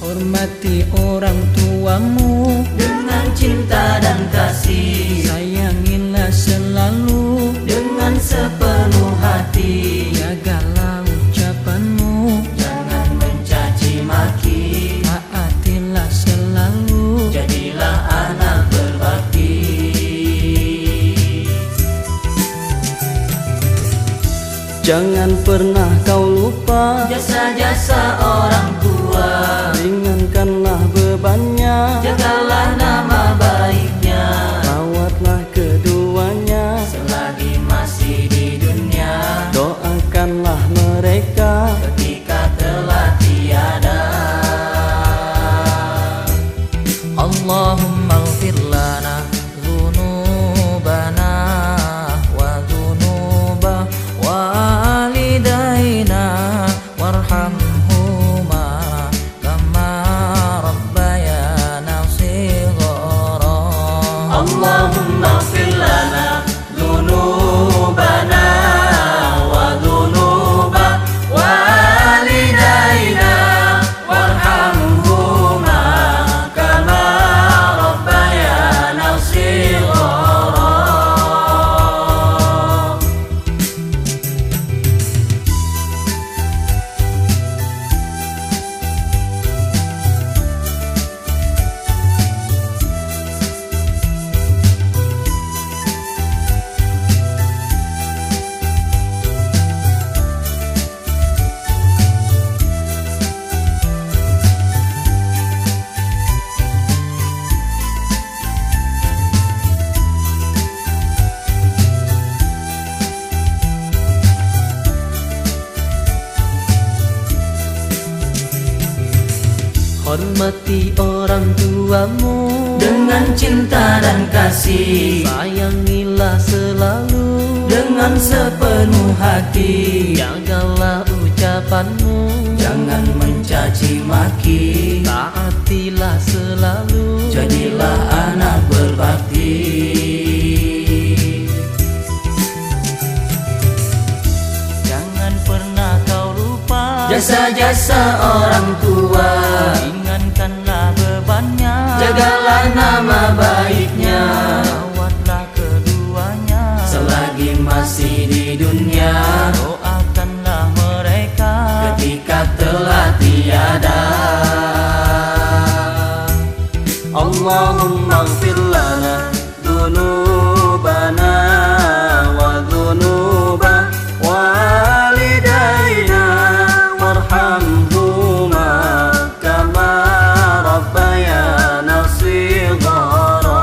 Hormati orang tuamu dengan cinta dan kasih. Sayangilah selalu dengan sepenuh hati. Jagalah ucapanmu, jangan mencaci maki. taatilah selalu, jadilah anak berbakti. Jangan pernah kau lupa jasa-jasa orang tua. Ringankanlah bebannya, jagalah nama baiknya. rawatlah keduanya selagi masih di dunia. Doakanlah mereka ketika telah tiada. Allahumma ighfir lana dzunubana wa dzunuba walidaina warhamhuma kama rabbayana shighara. Allahumma ighfir lana dzunubana wa dzunuba walidaina warhamhuma kama rabbayana shighara. Hormati orang tuamu dengan cinta dan kasih. Sayangilah selalu dengan sepenuh hati. Jagalah ucapanmu, jangan mencaci maki. taatilah selalu, jadilah anak berbakti. jangan pernah kau lupa jasa-jasa orang tua. Ringankanlah bebannya, jagalah nama baiknya. rawatlah keduanya selagi masih di dunia. Doakanlah mereka ketika telah tiada. Allahumma ighfir lana dzunubana wa dzunuba walidaina warhamhuma kama rabbayana shighara.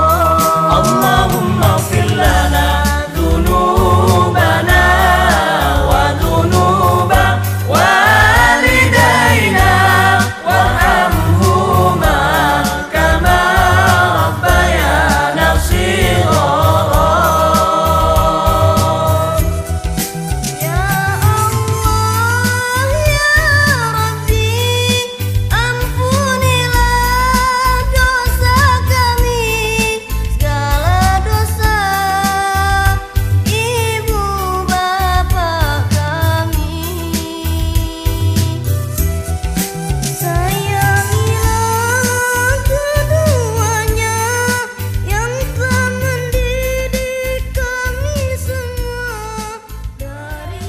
Allahumma ighfir lana dzunubana wa dzunuba walidaina warhamhuma kama rabbayana shighara. Ya Allah ya Rabbi, ampunilah dosa kami, segala dosa ibu bapak kami. Sayangilah keduanya yang telah mendidik kami semua dari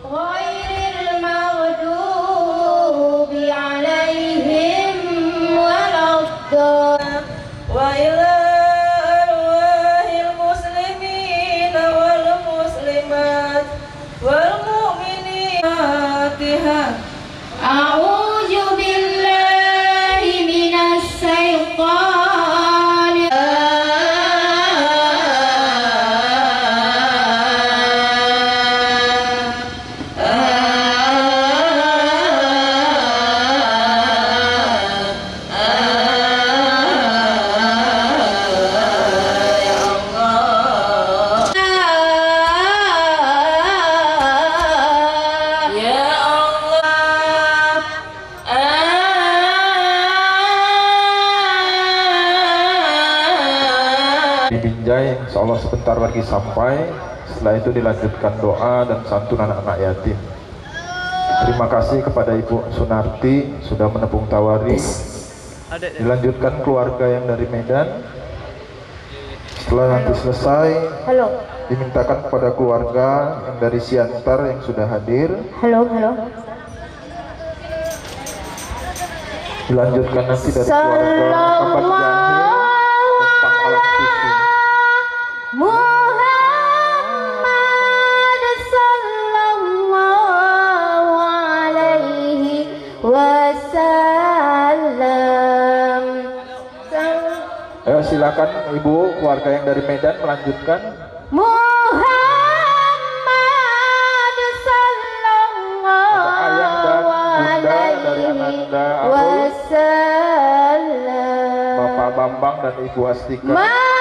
ghairil maghdubi alaihim waladdallin. Wa ila arwahil muslimin wal muslimat wal mu'minin. Fatihah. A'udzu billahi minasy syaithanir Ya Allah, Binjai, insya Allah sebentar lagi sampai. Setelah itu dilanjutkan doa dan santunan anak yatim. Terima kasih kepada Ibu Sunarti sudah menepung tawari. Dilanjutkan keluarga yang dari Medan. Setelah nanti selesai, dimintakan kepada keluarga yang dari Siantar yang sudah hadir. Dilanjutkan nanti dari keluarga Kabat Jahil tentang alam suci. Muhammad sallallahu alaihi wasallam. Ayo silakan Ibu keluarga yang dari Medan melanjutkan. Muhammad sallallahu alaihi wasallam. Bapak Bambang dan Ibu Astika. Muhammad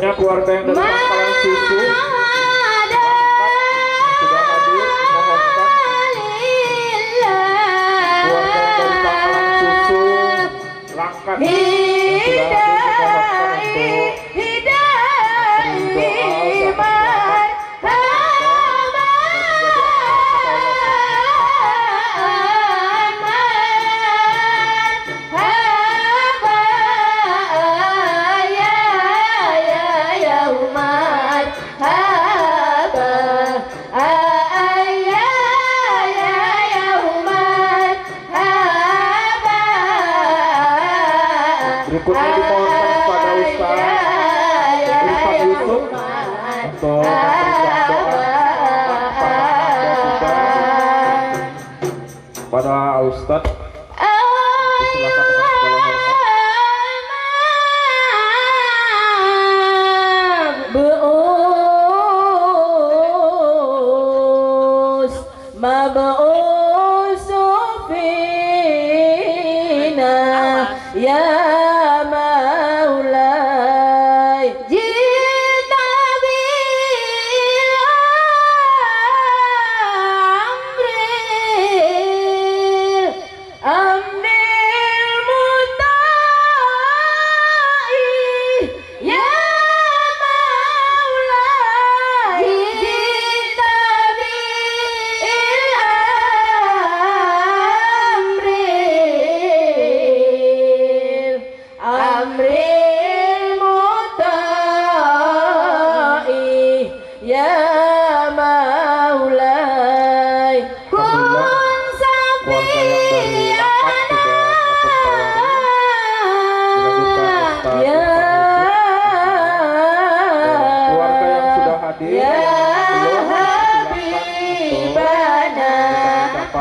Berikutnya keluarga yang dari Pangkalan Susu sudah hadir, mohonkan keluarga yang dari Pangkalan Susu Langkat yang sudah hadir, berikutnya dimohonkan kepada Ustaz Irfan Yusuf untuk memberikan doa pada Ustaz. Silakan dengan segala hormat. Mab'us fina ya Maulay jita bil amril mutai ya Maulay jita bil amril mutai ya Maulay kun ya keluarga yang sudah hadir ya Habibana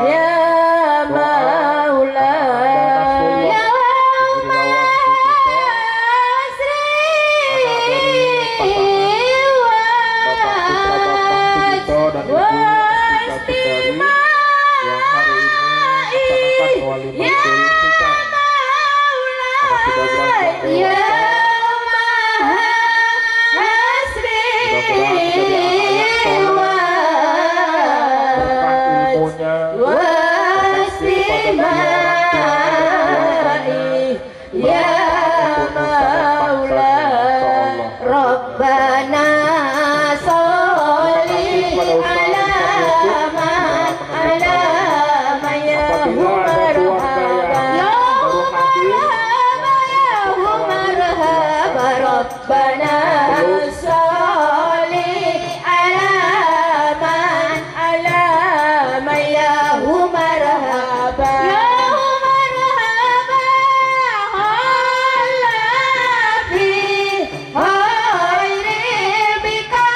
ya Maulay ya dan Ibu Sika Sundari yang hari ini melaksanakan walimatul khitan karena sudah beranjak dewasa. Mudah-mudahan menjadi anak yang soleh, berkah ilmunya, berbakti pada kedua orang tuanya dan keluarganya, Rabbana sholli ala man ala apabila ada keluarga yang baru hadir Rabbana sholli ala man ala ya marhaba ya marhaba alla fi khairi bika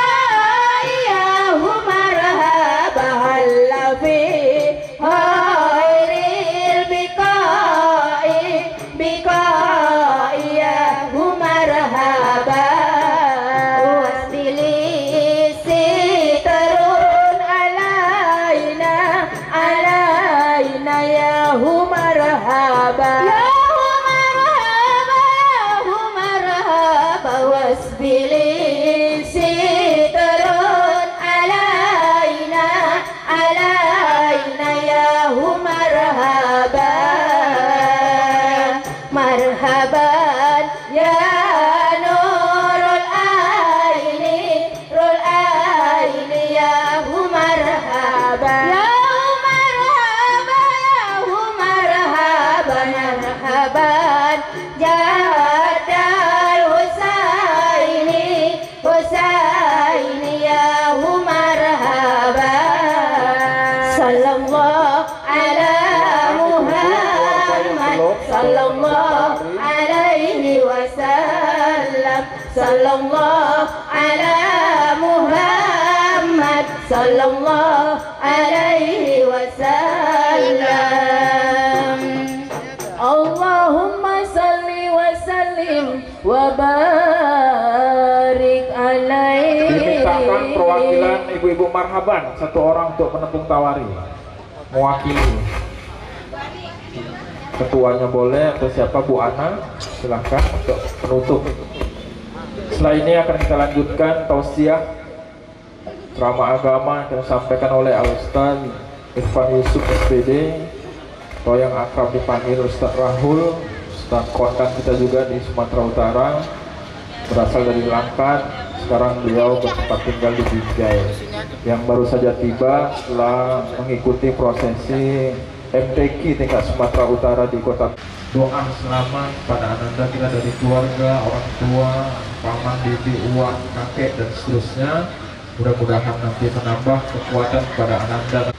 ya marhaba alla fi khairi bika ya marhaba wasili sitarun alaina ya marhaba ya marhaba wasbili sitarun alaina ya marhaba marhaban ya nurul aini ya marhaba ya marhaban jadal husaini ya marhaba sallallahu ala Muhammad sallallahu alaihi wasallam sallallahu ala Muhammad sallallahu alaihi wasallam Allahumma salli wa sallim wa barik alaihi. Dimintakan perwakilan ibu-ibu marhaban satu orang untuk menepung tawari mewakili. Ketuanya boleh atau siapa, Bu Ana silahkan untuk penutup. Setelah ini akan kita lanjutkan tausiah ceramah agama yang disampaikan oleh Al-Ustaz Irfan Yusuf SPD, atau yang akrab dipanggil Ustaz Rahul, Ustaz kondan kita juga di Sumatera Utara, berasal dari Langkat. Sekarang beliau bertempat tinggal di Binjai, yang baru saja tiba setelah mengikuti prosesi MTQ tingkat Sumatera Utara di kota. Doa selamat pada Ananda kita dari keluarga, orang tua, paman, bibi, uang, kakek, dan seterusnya. Mudah-mudahan nanti menambah kekuatan kepada Ananda.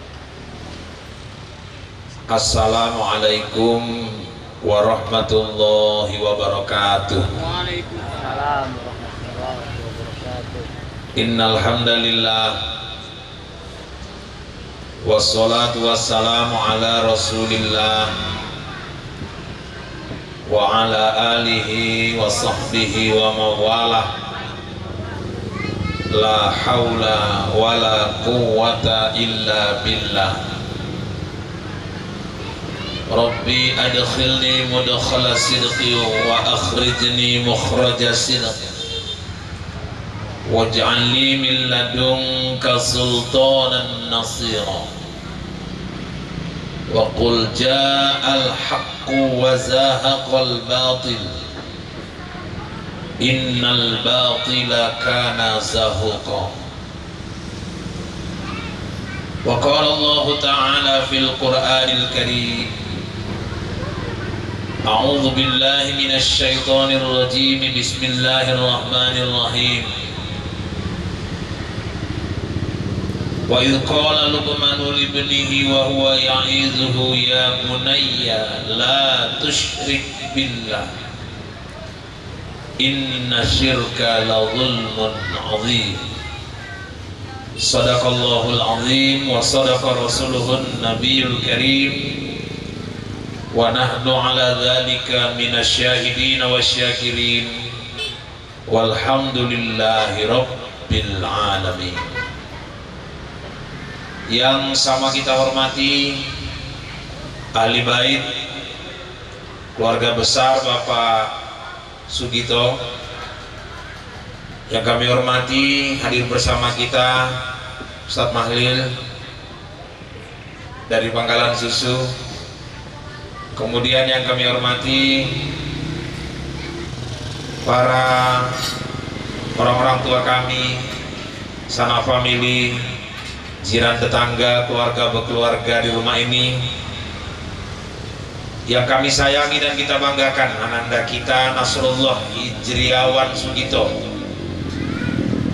Assalamualaikum warahmatullahi wabarakatuh. Waalaikumsalam warahmatullahi wabarakatuh. Innal hamdalillah wassalatu wassalamu ala Rasulillah wa ala alihi wa sahbihi wa mawalah. La haula wa la quwwata illa billah. Rabbi adkhilni mudkhala sidqi wa akhrijni mukhraja sidqi waj'al li min ladunka sultanan nasira wa qul ja'al haqqu wa zahaqal batil innal batila kana zahuqa. Wa qala Allah ta'ala fil Qur'anil Karim, A'udzu billahi minasy syaithanir rajim. Bismillahirrahmanirrahim. Wa idh qala Luqmanu li ibnihi wa huwa ya'izuhu ya bunayya la tusyrik billah inna syirka la dhulmun 'adzim. Shadaqallahul 'azim wa shadaqa rasuluhun nabiyul karim. Wa nahnu ala dzalika minasyahidin wasyakirin walhamdulillahi rabbil alamin. Yang sama kita hormati ahli bait, keluarga besar Bapak Sugito, yang kami hormati hadir bersama kita Ustadz Mahlil dari Pangkalan Susu. Kemudian yang kami hormati para orang-orang tua kami, sanak famili, jiran tetangga, keluarga berkeluarga di rumah ini, yang kami sayangi dan kita banggakan, Ananda kita Nasrullah Hijriawan Sugito,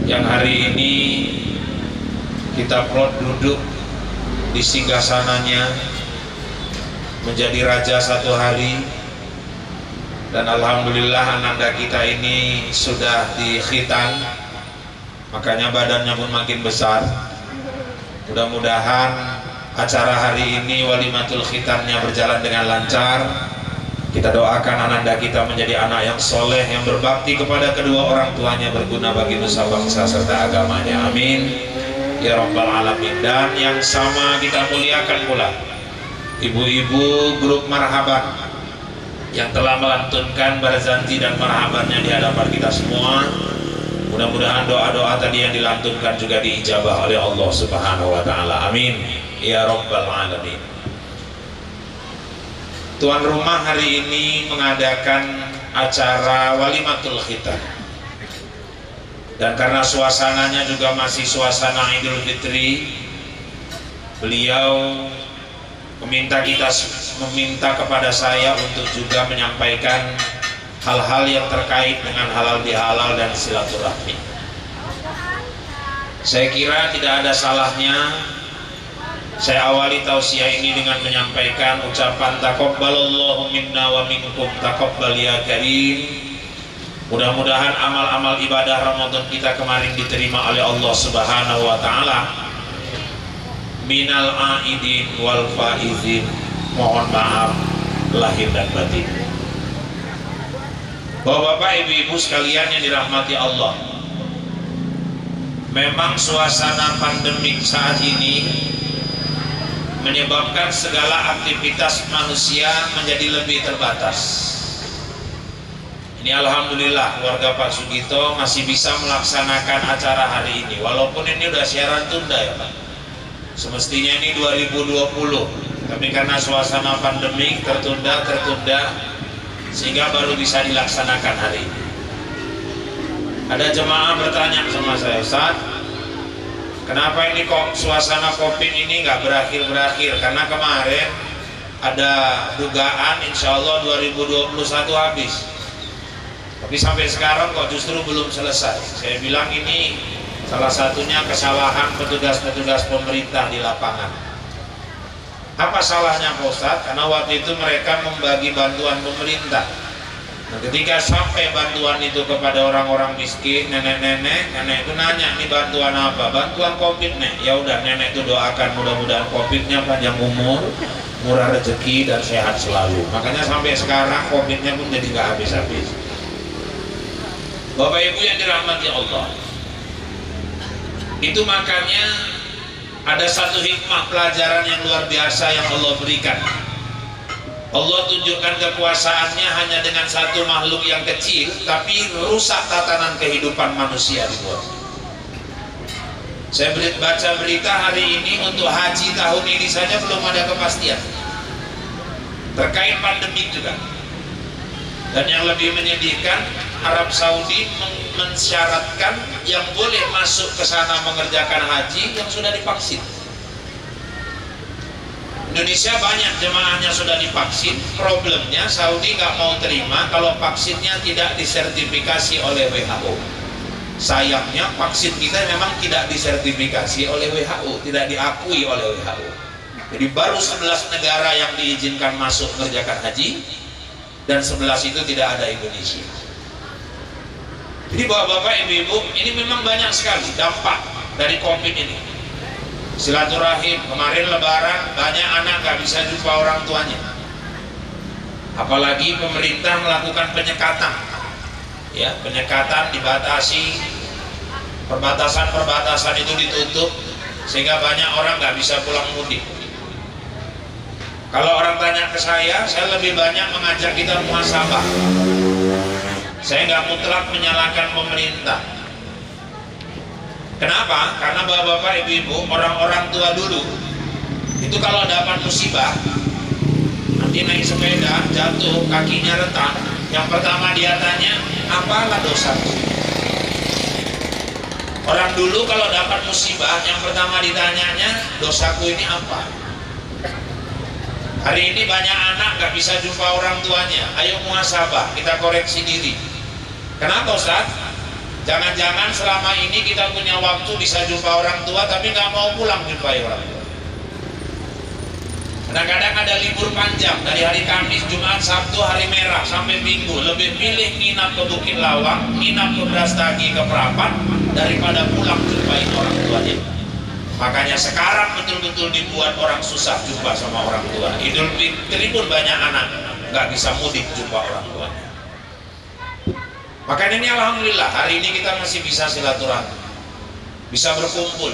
yang hari ini kita plot duduk di singgasananya menjadi raja satu hari, dan alhamdulillah Ananda kita ini sudah dikhitan, makanya badannya pun makin besar. Mudah-mudahan acara hari ini walimatul khitannya berjalan dengan lancar. Kita doakan Ananda kita menjadi anak yang soleh, yang berbakti kepada kedua orang tuanya, berguna bagi nusa bangsa serta agamanya, amin ya rabbal alamin. Dan yang sama kita muliakan pula ibu-ibu grup marhaban yang telah melantunkan barzanti dan marhabannya di hadapan kita semua. Mudah-mudahan doa-doa tadi yang dilantunkan juga diijabah oleh Allah Subhanahu wa taala, amin ya rabbal alamin. Tuan rumah hari ini mengadakan acara walimatul khitan, dan karena suasananya juga masih suasana Idul Fitri, beliau meminta kepada saya untuk juga menyampaikan hal-hal yang terkait dengan halal bihalal dan silaturahmi. Saya kira tidak ada salahnya saya awali tausiah ini dengan menyampaikan ucapan taqabbalallahu minna wa minkum taqabbal ya karim. Mudah-mudahan amal-amal ibadah Ramadan kita kemarin diterima oleh Allah Subhanahu wa taala. Minal aidin wal faizin, mohon maaf lahir dan batin. Bapak-bapak, ibu-ibu sekalian yang dirahmati Allah, memang suasana pandemik saat ini menyebabkan segala aktivitas manusia menjadi lebih terbatas. Ini alhamdulillah keluarga Pak Sugito masih bisa melaksanakan acara hari ini, walaupun ini udah siaran tunda ya Pak. Semestinya ini 2020, tapi karena suasana pandemi tertunda sehingga baru bisa dilaksanakan hari ini. Ada jemaah bertanya sama saya, Ustaz, kenapa ini kok suasana COVID ini nggak berakhir-berakhir? Karena kemarin ada dugaan insya Allah 2021 habis, tapi sampai sekarang kok justru belum selesai. Saya bilang ini salah satunya kesalahan petugas-petugas pemerintah di lapangan. Apa salahnya Pak Ustadz? Karena waktu itu mereka membagi bantuan pemerintah. Nah, ketika sampai bantuan itu kepada orang-orang miskin, nenek-nenek itu nanya, ini bantuan apa? Bantuan COVID nih. Ya udah, nenek itu doakan mudah-mudahan COVID-nya panjang umur, murah rezeki dan sehat selalu. Makanya sampai sekarang COVID-nya pun jadi gak habis-habis. Bapak Ibu yang dirahmati Allah, itu makanya ada satu hikmah pelajaran yang luar biasa yang Allah berikan. Allah tunjukkan kekuasaannya hanya dengan satu makhluk yang kecil, tapi rusak tatanan kehidupan manusia di bawah. Saya baca berita hari ini untuk haji tahun ini saja belum ada kepastian terkait pandemi juga. Dan yang lebih menyedihkan, Arab Saudi mensyaratkan yang boleh masuk ke sana mengerjakan haji yang sudah divaksin. Indonesia banyak jemaahnya sudah divaksin, problemnya Saudi nggak mau terima kalau vaksinnya tidak disertifikasi oleh WHO. Sayangnya vaksin kita memang tidak disertifikasi oleh WHO, tidak diakui oleh WHO. Jadi baru 11 negara yang diizinkan masuk mengerjakan haji, dan 11 itu tidak ada Indonesia. Jadi bapak-bapak, ibu-ibu, ini memang banyak sekali dampak dari COVID ini. Silaturahim, kemarin lebaran banyak anak gak bisa jumpa orang tuanya, apalagi pemerintah melakukan penyekatan, ya, penyekatan dibatasi, perbatasan itu ditutup sehingga banyak orang gak bisa pulang mudik. Kalau orang tanya ke saya lebih banyak mengajak kita muhasabah. Saya nggak mutlak menyalahkan pemerintah. Kenapa? Karena bapak-bapak, ibu-ibu, orang-orang tua dulu itu kalau dapat musibah, nanti naik sepeda jatuh kakinya retak, yang pertama dia tanya, apalah dosa? Orang dulu kalau dapat musibah yang pertama ditanyanya, dosaku ini apa? Hari ini banyak anak gak bisa jumpa orang tuanya. Ayo muhasabah, kita koreksi diri. Kenapa Ustaz? Jangan-jangan selama ini kita punya waktu bisa jumpa orang tua tapi nggak mau pulang jumpai orang tua. Kadang-kadang ada libur panjang dari hari Kamis, Jumat, Sabtu, hari merah sampai Minggu, lebih milih nginap ke Bukit Lawang, nginap ke Brastagi, ke Prapat daripada pulang jumpai orang tuanya. Makanya sekarang betul-betul dibuat orang susah jumpa sama orang tua. Idul Fitri pun banyak anak nggak bisa mudik jumpa orang tuanya. Makanya ini alhamdulillah hari ini kita masih bisa silaturahmi, bisa berkumpul,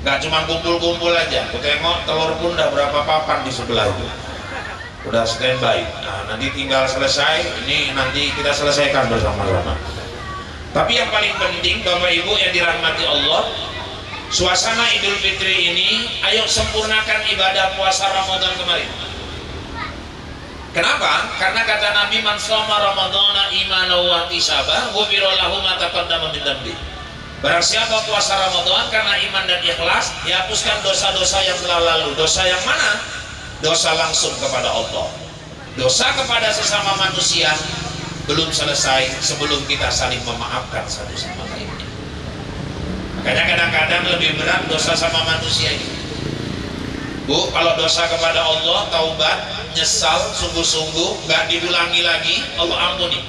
nggak cuma kumpul-kumpul aja. Aku tengok telur pun udah berapa papan di sebelah itu, udah standby. Nah, nanti tinggal selesai, ini nanti kita selesaikan bersama-sama. Tapi yang paling penting Bapak Ibu yang dirahmati Allah, suasana Idul Fitri ini, ayo sempurnakan ibadah puasa Ramadan kemarin. Kenapa? Karena kata Nabi, man shoma ramadhana imanan wa ihtisaban ghufira lahu ma taqaddama min dhanbi. Barang siapa puasa Ramadan karena iman dan ikhlas, dihapuskan dosa-dosa yang telah lalu. Dosa yang mana? Dosa langsung kepada Allah. Dosa kepada sesama manusia belum selesai sebelum kita saling memaafkan satu sama lainnya. Makanya kadang-kadang lebih berat dosa sama manusia ini. Bu, kalau dosa kepada Allah, taubat, nyesal, sungguh-sungguh, nggak diulangi lagi, Allah ampuni.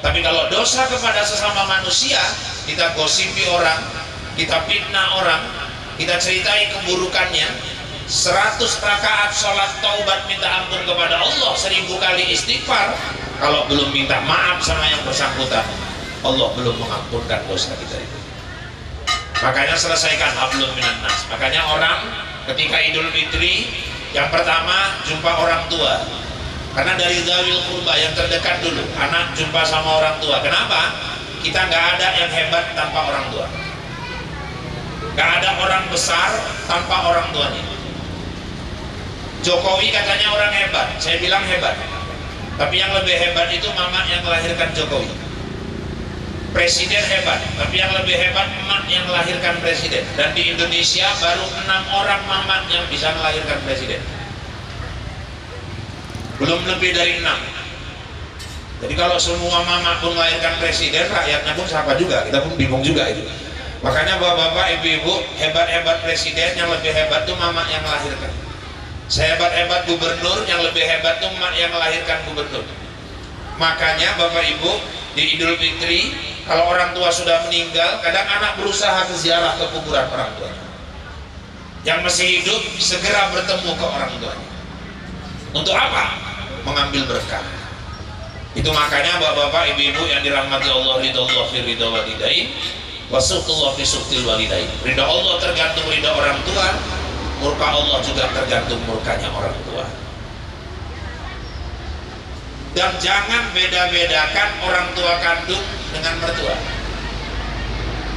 Tapi kalau dosa kepada sesama manusia, kita gosipi orang, kita fitnah orang, kita ceritai keburukannya, 100 rakaat sholat taubat minta ampun kepada Allah, 1000 kali istighfar, kalau belum minta maaf sama yang bersangkutan, Allah belum mengampunkan dosa kita itu. Makanya selesaikan hablum minan nas. Makanya orang ketika Idul Fitri yang pertama jumpa orang tua. Karena dari zawil qurba yang terdekat dulu, anak jumpa sama orang tua. Kenapa? Kita nggak ada yang hebat tanpa orang tua. Nggak ada orang besar tanpa orang tuanya. Jokowi katanya orang hebat, saya bilang hebat. Tapi yang lebih hebat itu mama yang melahirkan Jokowi. Presiden hebat, tapi yang lebih hebat emak yang melahirkan presiden. Dan di Indonesia baru 6 orang mama yang bisa melahirkan presiden. Belum lebih dari 6. Jadi kalau semua mama pun melahirkan presiden, rakyatnya pun siapa juga, kita pun bingung juga itu. Makanya bapak-bapak, ibu-ibu, hebat-hebat presiden, yang lebih hebat tuh mama yang melahirkan. Sehebat-hebat gubernur, yang lebih hebat tuh emak yang melahirkan gubernur. Makanya bapak ibu, di Idul Fitri, kalau orang tua sudah meninggal, kadang anak berusaha ke ziarah ke kuburan orang tuanya. Yang masih hidup segera bertemu ke orang tuanya. Untuk apa? Mengambil berkah. Itu makanya bapak-bapak, ibu-ibu yang dirahmati Allah, ridha fi ridha walidain, wasuqullah fi suqtil walidain. Ridha Allah tergantung ridha orang tua, murka Allah juga tergantung murkanya orang tua. Dan jangan beda-bedakan orang tua kandung dengan mertua.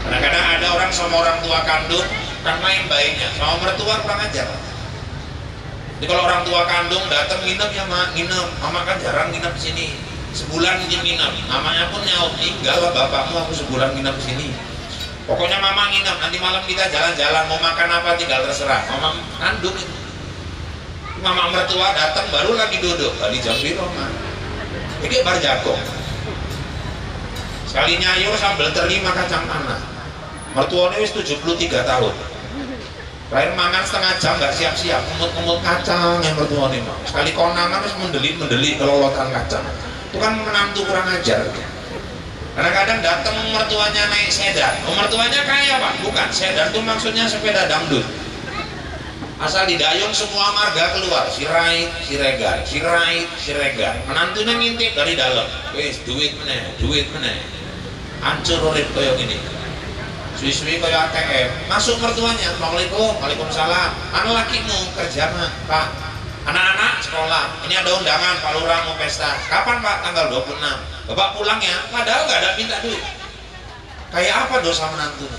Kadang-kadang ada orang sama orang tua kandung kan main baiknya, sama mertua kurang ajar. Jadi kalau orang tua kandung datang nginep ya mak, nginep, mama kan jarang nginep di sini. Sebulan nginep, mamanya pun nyaut, tinggal lah bapakmu, aku sebulan nginep di sini. Pokoknya mama nginep, nanti malam kita jalan-jalan, mau makan apa tinggal terserah. Mama kandung itu. Mama mertua datang baru lagi duduk, bali jam biru mah. Ini bar jago. Sekali nyayo sambil terima kacang tanah. Mertuanya wis 73 tahun. Terakhir mangan setengah jam nggak siap-siap, kumut-kumut kacang yang mertuanya mah. Sekali konangan wis mendelit-mendelit kelolotan kacang. Itu kan menantu kurang ajar. Kadang-kadang datang mertuanya naik sedan. Mertuanya kaya pak? Bukan, sedan itu maksudnya sepeda dangdut. Asal didayung semua marga keluar, sirait, siregar, sirait, siregar. Menantunya ngintip dari dalam. Wis duit meneh. Hancur urip koyo gini. Suwi-suwi koyo ATM. Masuk mertuanya, Assalamualaikum, Waalaikumsalam. Anu lakimu kerja pak. Anak-anak sekolah, ini ada undangan Pak Lurah mau pesta. Kapan Pak? Tanggal 26. Bapak pulang ya, padahal nggak ada minta duit. Kayak apa dosa menantunya?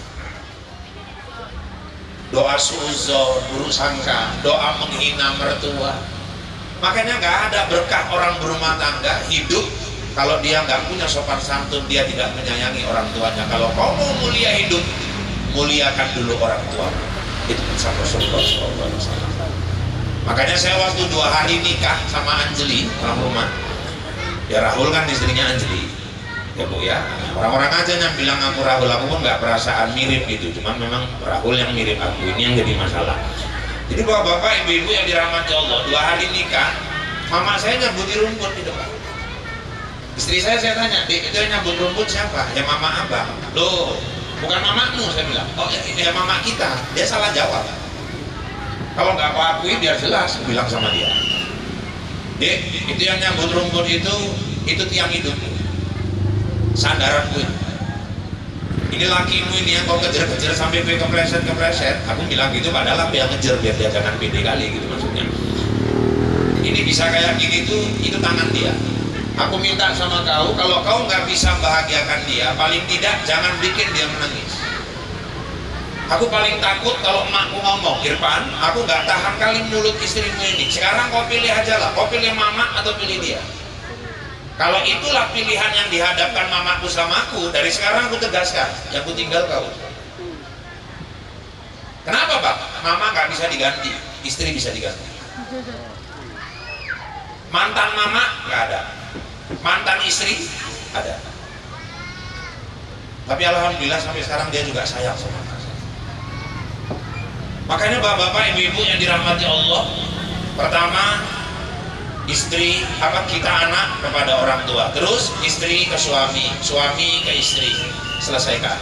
Doa suuzon, buruk sangka, doa menghina mertua. Makanya nggak ada berkah orang berumah tangga hidup kalau dia nggak punya sopan santun, dia tidak menyayangi orang tuanya. Kalau kau mau mulia hidup, muliakan dulu orang tua. Itu pesan Rasulullah SAW. Makanya saya waktu 2 hari nikah sama Anjeli, orang rumah. Ya Rahul kan istrinya Anjeli. Ya Bu ya, orang-orang aja yang bilang aku Rahul, aku pun nggak perasaan mirip gitu. Cuman memang Rahul yang mirip aku, ini yang jadi masalah. Jadi bapak-bapak, ibu-ibu yang dirahmati Allah, 2 hari nikah, mama saya nyabut di rumput di depan. Istri saya tanya, Dik, itu yang nyabut rumput siapa? Ya mama abang. Loh, bukan mamamu, saya bilang. Oh ya mama kita. Dia salah jawab. Kalau nggak aku akui biar jelas, aku bilang sama dia. Dek, itu yang nyambut rumput itu tiang hidup. Sandaranku ini. Ini lakimu ini yang kau kejar-kejar sampai kepleset. Aku bilang gitu, padahal aku yang ngejar biar dia jangan pede kali gitu maksudnya. Ini bisa kayak gini tuh, itu tangan dia. Aku minta sama kau, kalau kau nggak bisa bahagiakan dia, paling tidak jangan bikin dia menangis. Aku paling takut kalau emakku ngomong, Irfan, aku nggak tahan kali mulut istrimu ini. Sekarang kau pilih aja lah, kau pilih mama atau pilih dia. Kalau itulah pilihan yang dihadapkan mamaku sama aku, dari sekarang aku tegaskan, yang aku tinggal kau. Kenapa Pak? Mama nggak bisa diganti, istri bisa diganti. Mantan mama nggak ada, mantan istri ada. Tapi alhamdulillah sampai sekarang dia juga sayang sama aku. Makanya bapak-bapak, ibu-ibu yang dirahmati Allah, pertama istri, kita anak kepada orang tua, terus istri ke suami, suami ke istri, selesaikan.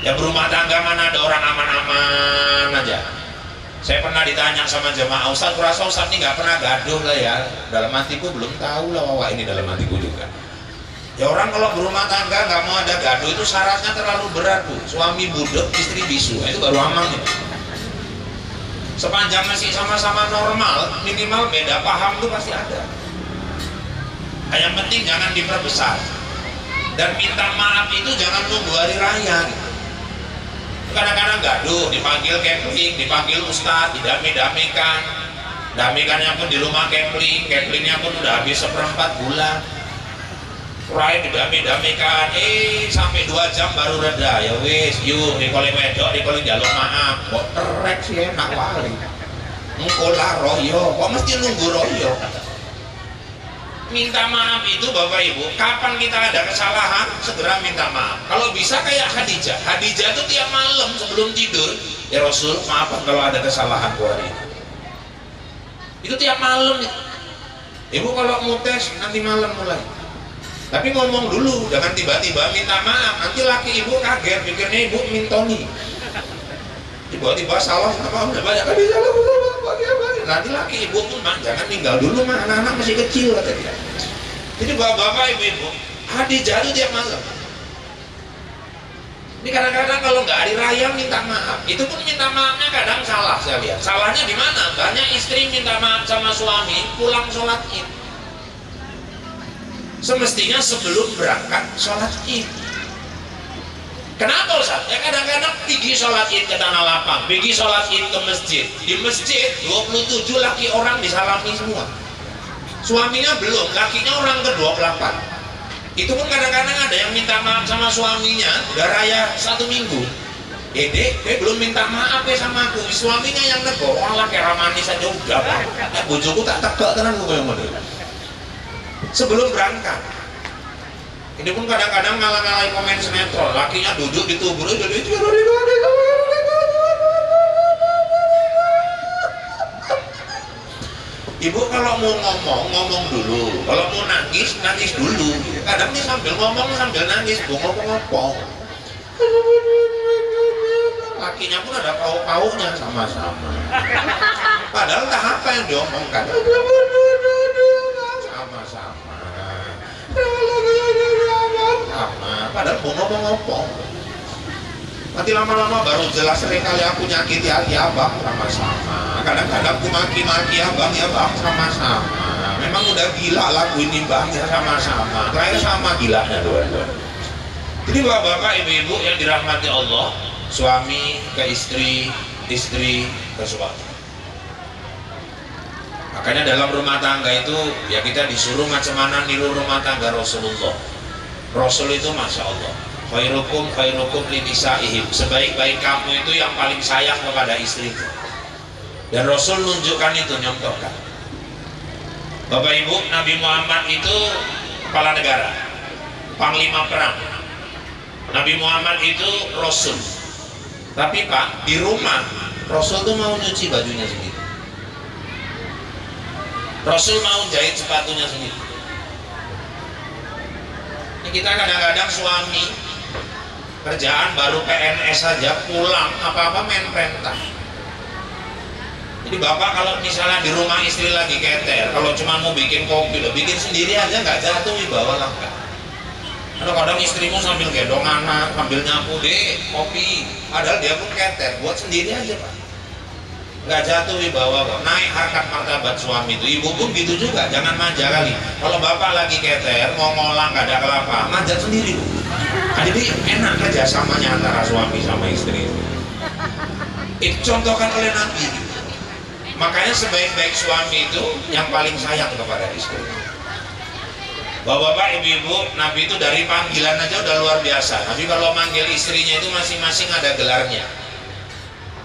Ya berumah tangga mana ada orang aman-aman aja. Saya pernah ditanya sama jemaah, Ustaz, kurasa Ustaz ini nggak pernah gaduh lah ya. Dalam hatiku belum tahu lah bahwa ini dalam hatiku juga. Ya orang kalau berumah tangga nggak mau ada gaduh itu syaratnya terlalu berat Bu. Suami budek, istri bisu, itu baru aman ya. Sepanjang masih sama-sama normal, minimal beda paham itu pasti ada. Yang penting jangan diperbesar. Dan minta maaf itu jangan nunggu hari raya. Kadang-kadang gaduh, dipanggil kepling, dipanggil ustadz, didami-damikan. Damikannya pun di rumah kepling, keplingnya pun udah habis 1/4 bulan. Rai didami-damikan, sampai 2 jam baru reda. Ya wis, yuk dikoli wedok, dikoli jaluk maaf. Kok terek sih enak wali. Mengkola royo, kok mesti nunggu royo. Minta maaf itu Bapak Ibu, kapan kita ada kesalahan segera minta maaf. Kalau bisa kayak Khadijah. Khadijah itu tiap malam sebelum tidur, ya Rasul maafkan kalau ada kesalahan hari ini. Itu tiap malam. Ibu kalau mau tes nanti malam mulai. Tapi ngomong dulu, jangan tiba-tiba minta maaf. Nanti laki ibu kaget, pikirnya ibu mintoni. Tiba-tiba salah sama udah banyak kali salah. Nanti laki ibu pun jangan tinggal dulu mah, anak-anak masih kecil kata dia. Jadi bapak-bapak, ibu-ibu, Khadijah itu tiap malam. Ini kadang-kadang kalau nggak hari raya minta maaf, itu pun minta maafnya kadang salah saya lihat. Salahnya di mana? Banyak istri minta maaf sama suami pulang sholat Id. Semestinya sebelum berangkat sholat Id. Kenapa Ustaz? Ya kadang-kadang pergi sholat Id ke Tanah Lapang, pergi sholat Id ke masjid. Di masjid 27 laki orang disalami semua. Suaminya belum, lakinya orang ke-28. Itu pun kadang-kadang ada yang minta maaf sama suaminya udah raya 1 minggu. Dek, belum minta maaf ya sama aku. Suaminya yang nego, Allah kayak ramani saja udah. Bojoku tak tegak tenan gue yang model. Sebelum berangkat, ini pun kadang-kadang ngalah-ngalahin komen sinetron. Lakinya duduk di tubuh jadi ibu kalau mau ngomong dulu. Kalau mau nangis dulu. Kadang nih sambil ngomong sambil nangis, ngomong-ngomong. Lakinya pun ada pau-paunya sama-sama. Padahal tak apa yang diomongkan. Padahal mau ngomong-ngomong. Nanti lama-lama baru jelas sekali aku nyakiti hati abang sama-sama. Kadang-kadang aku maki-maki abang ya bang sama-sama. Memang udah gila lagu ini bang ya sama-sama. Terakhir sama gilanya dua-dua. Jadi bapak-bapak, ibu-ibu yang dirahmati Allah, suami ke istri, istri ke suami. Makanya dalam rumah tangga itu ya kita disuruh macam mana niru rumah tangga Rasulullah. Rasul itu Masya Allah, khairukum linisaihim, sebaik-baik kamu itu yang paling sayang kepada istrimu. Dan Rasul nunjukkan itu, nyontohkan. Bapak Ibu, Nabi Muhammad itu kepala negara, panglima perang. Nabi Muhammad itu Rasul. Tapi Pak, di rumah Rasul tuh mau nyuci bajunya sendiri. Rasul mau jahit sepatunya sendiri. Kita kadang-kadang suami kerjaan baru PNS saja pulang apa-apa main perintah. Jadi bapak kalau misalnya di rumah istri lagi keter, kalau cuma mau bikin kopi loh, bikin sendiri aja nggak jatuh wibawa langka. Kadang-kadang istrimu sambil gendong anak, sambil nyapu deh kopi, padahal dia pun keter, buat sendiri aja Pak. Nggak jatuh wibawa kok, naik harkat martabat suami itu. Ibu pun gitu juga, jangan manja kali. Kalau bapak lagi keter mau ngolah nggak ada kelapa, manjat sendiri Bu. Nah, jadi enak kerjasamanya antara suami sama istri itu contohkan oleh Nabi. Makanya sebaik-baik suami itu yang paling sayang kepada istri. Bapak-bapak, ibu-ibu, Nabi itu dari panggilan aja udah luar biasa. Nabi kalau manggil istrinya itu masing-masing ada gelarnya.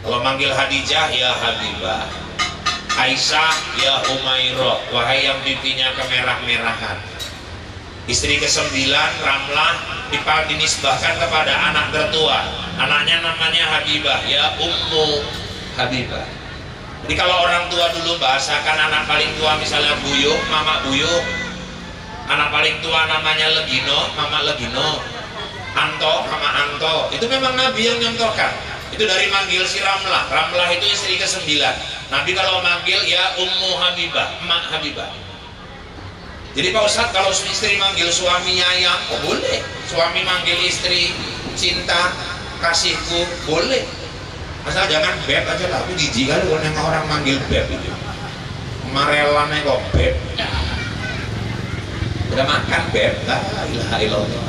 Kalau manggil Khadijah, ya Habibah. Aisyah, ya Umairah, wahai yang pipinya kemerah-merahan. Istri ke-9, Ramlah, dinisbahkan kepada anak tertua. Anaknya namanya Habibah, ya Ummu Habibah. Jadi kalau orang tua dulu bahasakan anak paling tua misalnya Buyuk, Mama Buyuk. Anak paling tua namanya Legino, Mama Legino. Anto, Mama Anto. Itu memang Nabi yang nyontohkan. Itu dari manggil si Ramlah. Ramlah itu istri ke-9. Nabi kalau manggil ya Ummu Habibah, Emak Habibah. Jadi Pak Ustadz kalau istri manggil suaminya yang boleh. Suami manggil istri cinta, kasihku, boleh. Asal jangan beb aja lah. Aku jijik kali kalau nengok orang manggil beb itu. Marelannya kok beb. Udah makan beb, la ilaha illallah.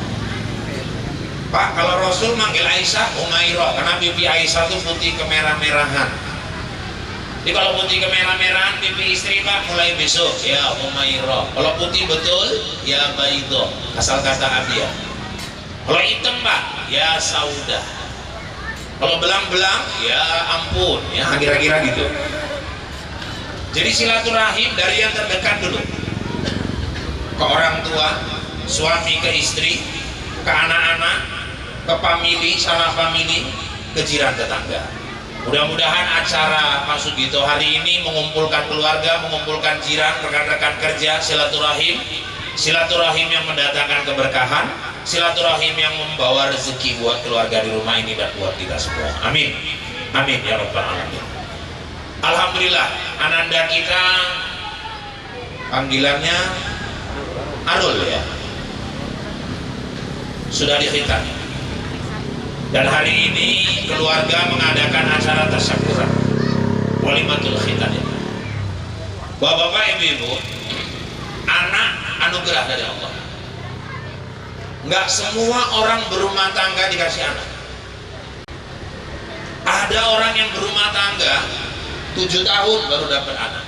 Pak, kalau Rasul manggil Aisyah Umairah karena pipi Aisyah tuh putih kemerah-merahan. Jadi kalau putih kemerah-merahan pipi istri Pak mulai besok ya Umairah. Kalau putih betul ya Baidah, asal kata Abiyah. Kalau hitam Pak ya Saudah. Kalau belang-belang ya ampun, ya kira-kira gitu. Jadi silaturahim dari yang terdekat dulu, ke orang tua, suami ke istri, ke anak-anak, ke famili, sanak famili, ke jiran tetangga. Mudah-mudahan acara Pak Sugito hari ini mengumpulkan keluarga, mengumpulkan jiran, rekan-rekan kerja, silaturahim, silaturahim yang mendatangkan keberkahan, silaturahim yang membawa rezeki buat keluarga di rumah ini dan buat kita semua. Amin. Amin ya rabbal alamin. Alhamdulillah, ananda kita panggilannya Arul ya, sudah dikhitan. Dan hari ini keluarga mengadakan acara tasyakuran walimatul khitan ya. Bapak-bapak, ibu-ibu, anak anugerah dari Allah. Nggak semua orang berumah tangga dikasih anak. Ada orang yang berumah tangga 7 tahun baru dapat anak,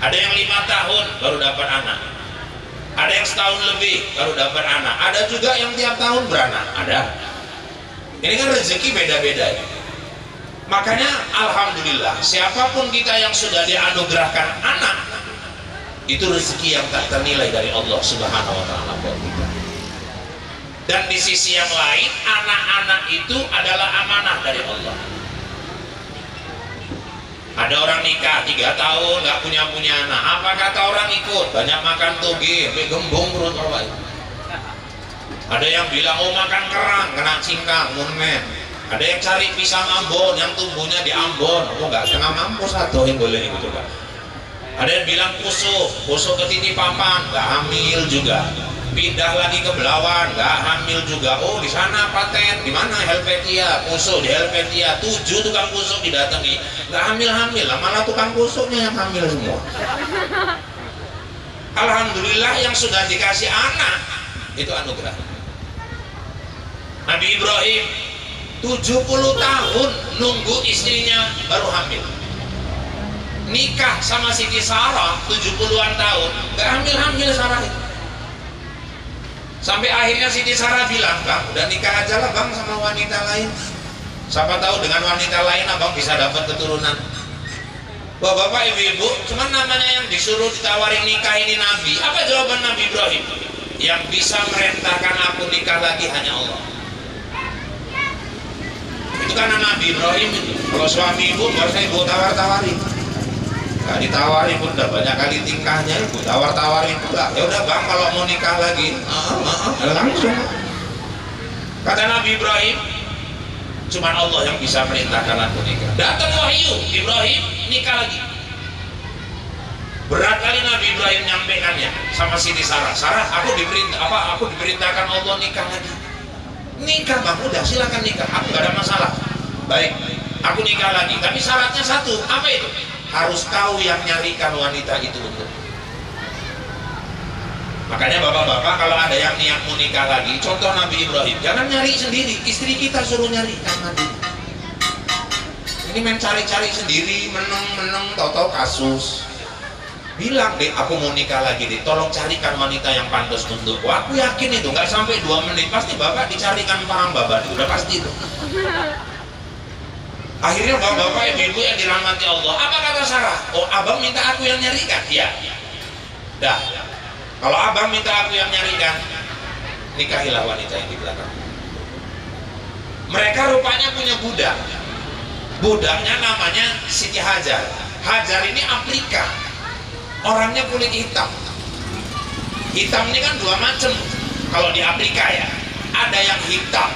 ada yang 5 tahun baru dapat anak, ada yang setahun lebih baru dapat anak, ada juga yang tiap tahun beranak, ada. Ini kan rezeki beda-beda ya. Makanya alhamdulillah siapapun kita yang sudah dianugerahkan anak, itu rezeki yang tak ternilai dari Allah Subhanahu wa taala buat kita. Dan di sisi yang lain, anak-anak itu adalah amanah dari Allah. Ada orang nikah 3 tahun nggak punya anak, apa kata orang ikut? Banyak makan toge, gembong perut orang. Ada yang bilang oh makan kerang kena cingkang, murmen. Ada yang cari pisang Ambon yang tumbuhnya di Ambon, oh nggak kena mampus atau yang boleh itu coba. Ada yang bilang kusuk ketiti papan, nggak hamil juga. Pindah lagi ke Belawan, nggak hamil juga. Oh di sana paten, di mana Helvetia, kusuk di Helvetia, 7 tukang kusuk didatangi, nggak hamil, malah tukang kusuknya yang hamil semua. Alhamdulillah yang sudah dikasih anak itu anugerah. Nabi Ibrahim 70 tahun nunggu istrinya baru hamil. Nikah sama Siti Sarah 70-an tahun, nggak hamil Sarah itu. Sampai akhirnya Siti Sarah bilang, bang udah nikah aja lah bang sama wanita lain. Siapa tahu dengan wanita lain abang bisa dapat keturunan. Bapak-bapak, ibu-ibu, cuman namanya yang disuruh ditawarin nikah ini Nabi. Apa jawaban Nabi Ibrahim? Yang bisa merentahkan aku nikah lagi hanya Allah. Itu karena Nabi Ibrahim itu. Kalau suami ibu harusnya ibu tawar-tawari. Gak ditawari pun udah banyak kali tingkahnya, ibu tawar-tawarin pula. Ya udah bang kalau mau nikah lagi, langsung. Kata Nabi Ibrahim, cuman Allah yang bisa merintahkan aku nikah. Datang wahyu, Ibrahim nikah lagi. Berat kali Nabi Ibrahim nyampaikannya sama Siti Sarah. Sarah, aku diperintahkan Allah nikah lagi. Nikah bang, udah silakan nikah, aku gak ada masalah. Baik, aku nikah lagi, tapi syaratnya satu, apa itu? Harus kau yang nyarikan wanita itu untuk. Makanya bapak-bapak kalau ada yang niat mau nikah lagi, contoh Nabi Ibrahim, jangan nyari sendiri, istri kita suruh nyari Nabi. Ini main cari-cari sendiri, meneng-meneng, tahu-tahu kasus. Bilang deh, aku mau nikah lagi deh, tolong carikan wanita yang pantas untuk. Wah, aku yakin itu nggak sampai 2 menit pasti bapak dicarikan paham bapak itu, udah pasti itu. Akhirnya bapak-bapak, ibu-ibu yang dirahmati Allah, apa kata Sarah? Oh, abang minta aku yang nyarikan? Iya. Dah. Kalau abang minta aku yang nyarikan, nikahilah wanita yang di belakang. Mereka rupanya punya budak. Budaknya namanya Siti Hajar. Hajar ini Afrika. Orangnya kulit hitam. Hitam ini kan 2 macam. Kalau di Afrika ya, ada yang hitam.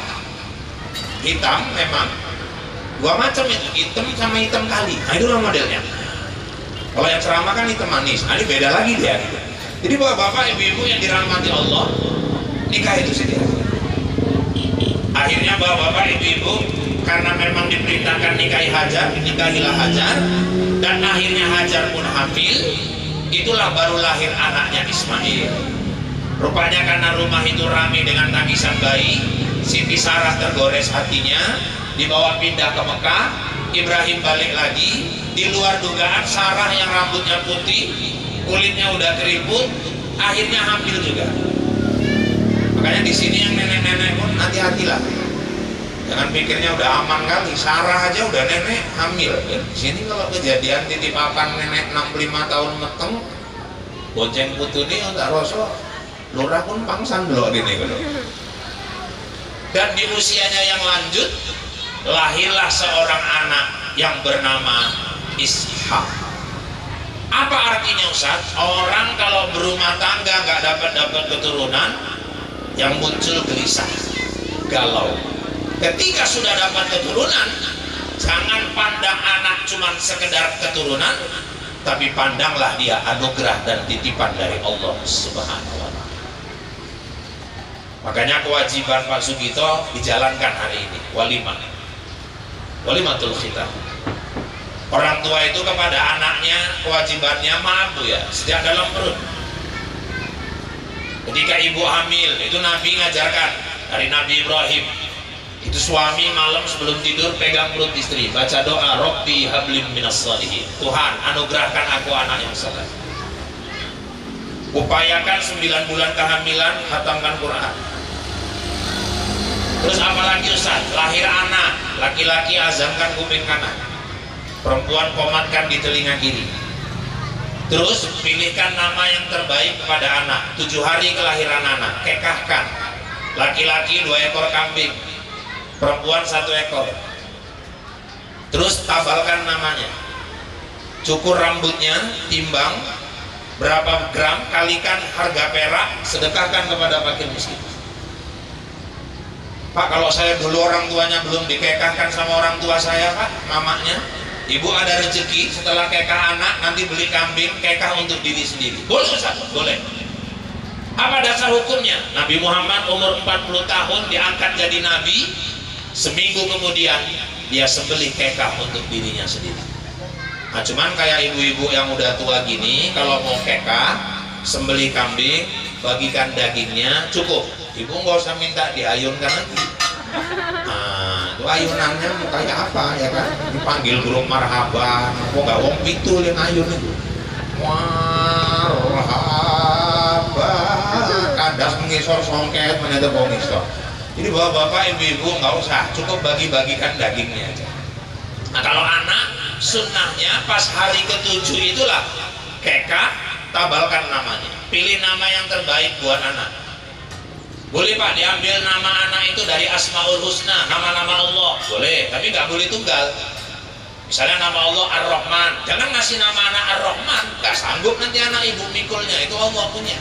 Hitam memang 2 macam itu, hitam sama hitam kali. Nah itulah modelnya. Kalau yang ceramah kan hitam manis. Nah ini beda lagi dia. Jadi bapak-bapak, ibu-ibu yang dirahmati Allah, nikah itu sendiri. Akhirnya bapak-bapak, ibu-ibu, karena memang diperintahkan nikahi Hajar, nikahilah Hajar, dan akhirnya Hajar pun hamil. Itulah baru lahir anaknya Ismail. Rupanya karena rumah itu ramai dengan tangisan bayi, Siti Sarah tergores hatinya, dibawa pindah ke Mekah. Ibrahim balik lagi, di luar dugaan Sarah yang rambutnya putih, kulitnya udah keriput, akhirnya hamil juga. Makanya di sini yang nenek-nenek pun hati-hatilah, jangan pikirnya udah aman kali. Sarah aja udah nenek hamil. Di sini kalau kejadian titipakan nenek 65 tahun meteng, bonceng putuni tak rosok, lurah pun pangsan dulu gini kalau. Dan di usianya yang lanjut, lahirlah seorang anak yang bernama Ishak. Apa artinya Ustaz? Orang kalau berumah tangga nggak dapat keturunan, yang muncul gelisah, galau. Ketika sudah dapat keturunan, jangan pandang anak cuma sekedar keturunan, tapi pandanglah dia anugerah dan titipan dari Allah Subhanahu wa Ta'ala. Makanya kewajiban Pak Sugito dijalankan hari ini, walimatul khitam. Orang tua itu kepada anaknya kewajibannya, maaf Bu ya, sejak dalam perut. Ketika ibu hamil, itu Nabi ngajarkan dari Nabi Ibrahim. Itu suami malam sebelum tidur pegang perut istri, baca doa, Rabbi hablim minas shalihin. Tuhan anugerahkan aku anak yang saleh. Upayakan 9 bulan kehamilan, khatamkan Quran. Terus apalagi Ustaz? Lahir anak, laki-laki azankan kuping kanan, perempuan komatkan di telinga kiri. Terus pilihkan nama yang terbaik kepada anak. 7 hari kelahiran anak, kekahkan. Laki-laki 2 ekor kambing, perempuan 1 ekor. Terus tabalkan namanya, cukur rambutnya, timbang berapa gram, kalikan harga perak, sedekahkan kepada fakir miskin. Pak, kalau saya dulu orang tuanya belum dikekahkan sama orang tua saya Pak, mamanya, ibu ada rezeki setelah kekah anak, nanti beli kambing, kekah untuk diri sendiri. Boleh Ustaz? Boleh. Apa dasar hukumnya? Nabi Muhammad umur 40 tahun diangkat jadi nabi, seminggu kemudian dia sembelih kekah untuk dirinya sendiri. Nah cuman kayak ibu-ibu yang udah tua gini, kalau mau kekah, sembelih kambing, bagikan dagingnya, cukup. Ibu nggak usah minta diayunkan lagi. Nah, itu ayunannya mau kayak apa ya kan? Dipanggil burung marhaban, kok nggak wong pitul yang ayun itu. Marhaban, kadas mengisor songket, menyetek mengisor. Jadi bapak-bapak, ibu-ibu nggak usah, cukup bagi-bagikan dagingnya aja. Nah kalau anak, sunnahnya pas hari ke-7 itulah kekah, tabalkan namanya. Pilih nama yang terbaik buat anak. Boleh Pak diambil nama anak itu dari Asmaul Husna, nama-nama Allah, boleh, tapi nggak boleh tunggal. Misalnya nama Allah Ar-Rahman, jangan ngasih nama anak Ar-Rahman, nggak sanggup nanti anak ibu mikulnya, itu Allah punya.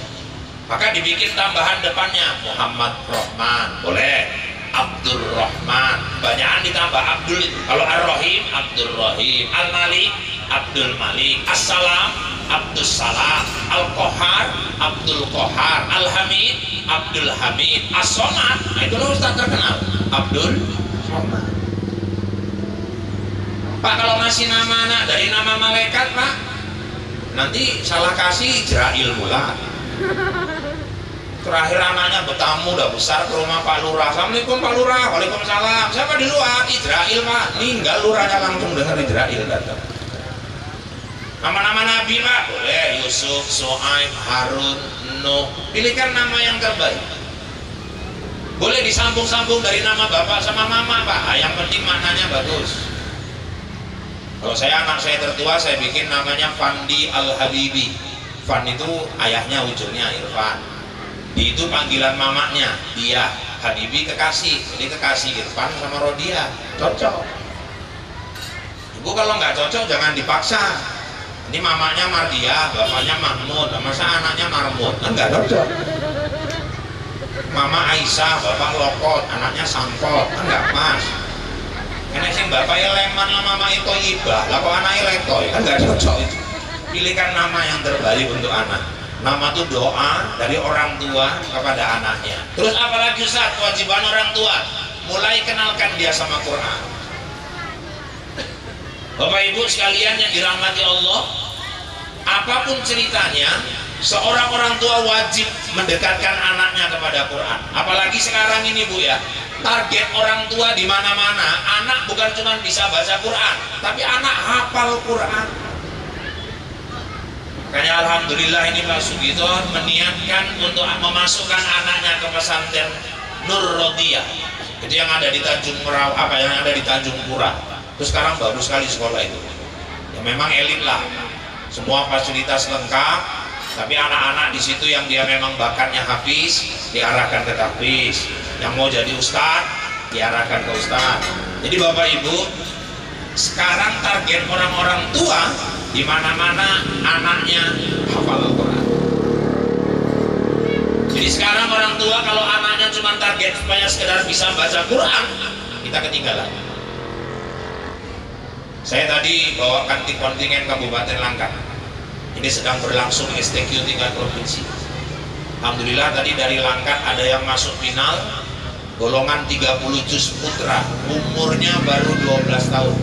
Maka dibikin tambahan depannya Muhammad Rahman, boleh. Abdul Rahman, banyakan ditambah Abdul itu. Kalau Ar-Rahim, Abdul Rahim. Al-Malik, Abdul Malik. As-Salam, Abdul Salam. Al-Qahar, Abdul Qahar. Al-Hamid, Abdul Hamid. As-Somad, nah itu loh Ustaz terkenal, Abdul Somad. Pak kalau ngasih nama anak dari nama malaikat Pak, nanti salah kasih Israil mula. Terakhir anaknya bertamu udah besar ke rumah Pak Lurah. Assalamualaikum Pak Lurah. Waalaikumsalam. Siapa di luar? Israil Pak. Ninggal lurahnya langsung dengar Israil datang. Nama-nama Nabi Pak boleh, Yusuf, Soaib, Harun, Nuh. Pilihkan nama yang terbaik. Boleh disambung-sambung dari nama bapak sama mama Pak. Yang penting maknanya bagus. Kalau saya anak saya tertua, saya bikin namanya Fandi Al-Habibi. Fan itu ayahnya ujungnya Irfan. Di itu panggilan mamanya dia, Habibi kekasih, jadi kekasih Irfan sama Rodia, cocok. Ibu kalau nggak cocok jangan dipaksa. Ini mamanya Mardia, bapaknya Mahmud, masa anaknya Marmud, kan nggak cocok. Mama Aisyah, bapak Lokot, anaknya Sampot, kan nggak pas. Enak sih bapaknya Leman sama mama itu Ibah, lah kok anaknya Letoy, kan nggak cocok itu. Pilihkan nama yang terbaik untuk anak. Nama itu doa dari orang tua kepada anaknya. Terus apalagi Ustaz, kewajiban orang tua, mulai kenalkan dia sama Quran. Bapak Ibu sekalian yang dirahmati Allah, apapun ceritanya, Seorang orang tua wajib mendekatkan anaknya kepada Quran. Apalagi sekarang ini Bu ya, target orang tua di mana-mana. Anak bukan cuma bisa baca Quran, tapi anak hafal Quran. Makanya alhamdulillah ini Pak Sugito meniatkan untuk memasukkan anaknya ke pesantren Nur Rodiyah. Itu yang ada di Tanjung yang ada di Tanjung Pura. Terus sekarang bagus sekali sekolah itu. Ya memang elit lah. Semua fasilitas lengkap, tapi anak-anak di situ yang dia memang bakatnya hafiz diarahkan ke tahfiz. Yang mau jadi ustadz diarahkan ke ustadz. Jadi Bapak Ibu, sekarang target orang-orang tua di mana-mana anaknya hafal Al-Quran. Jadi sekarang orang tua kalau anaknya cuma target supaya sekedar bisa baca Quran, kita ketinggalan. Saya tadi bawakan kontingen Kabupaten Langkat. Ini sedang berlangsung STQ tingkat provinsi. Alhamdulillah tadi dari Langkat ada yang masuk final golongan 30 juz putra, umurnya baru 12 tahun.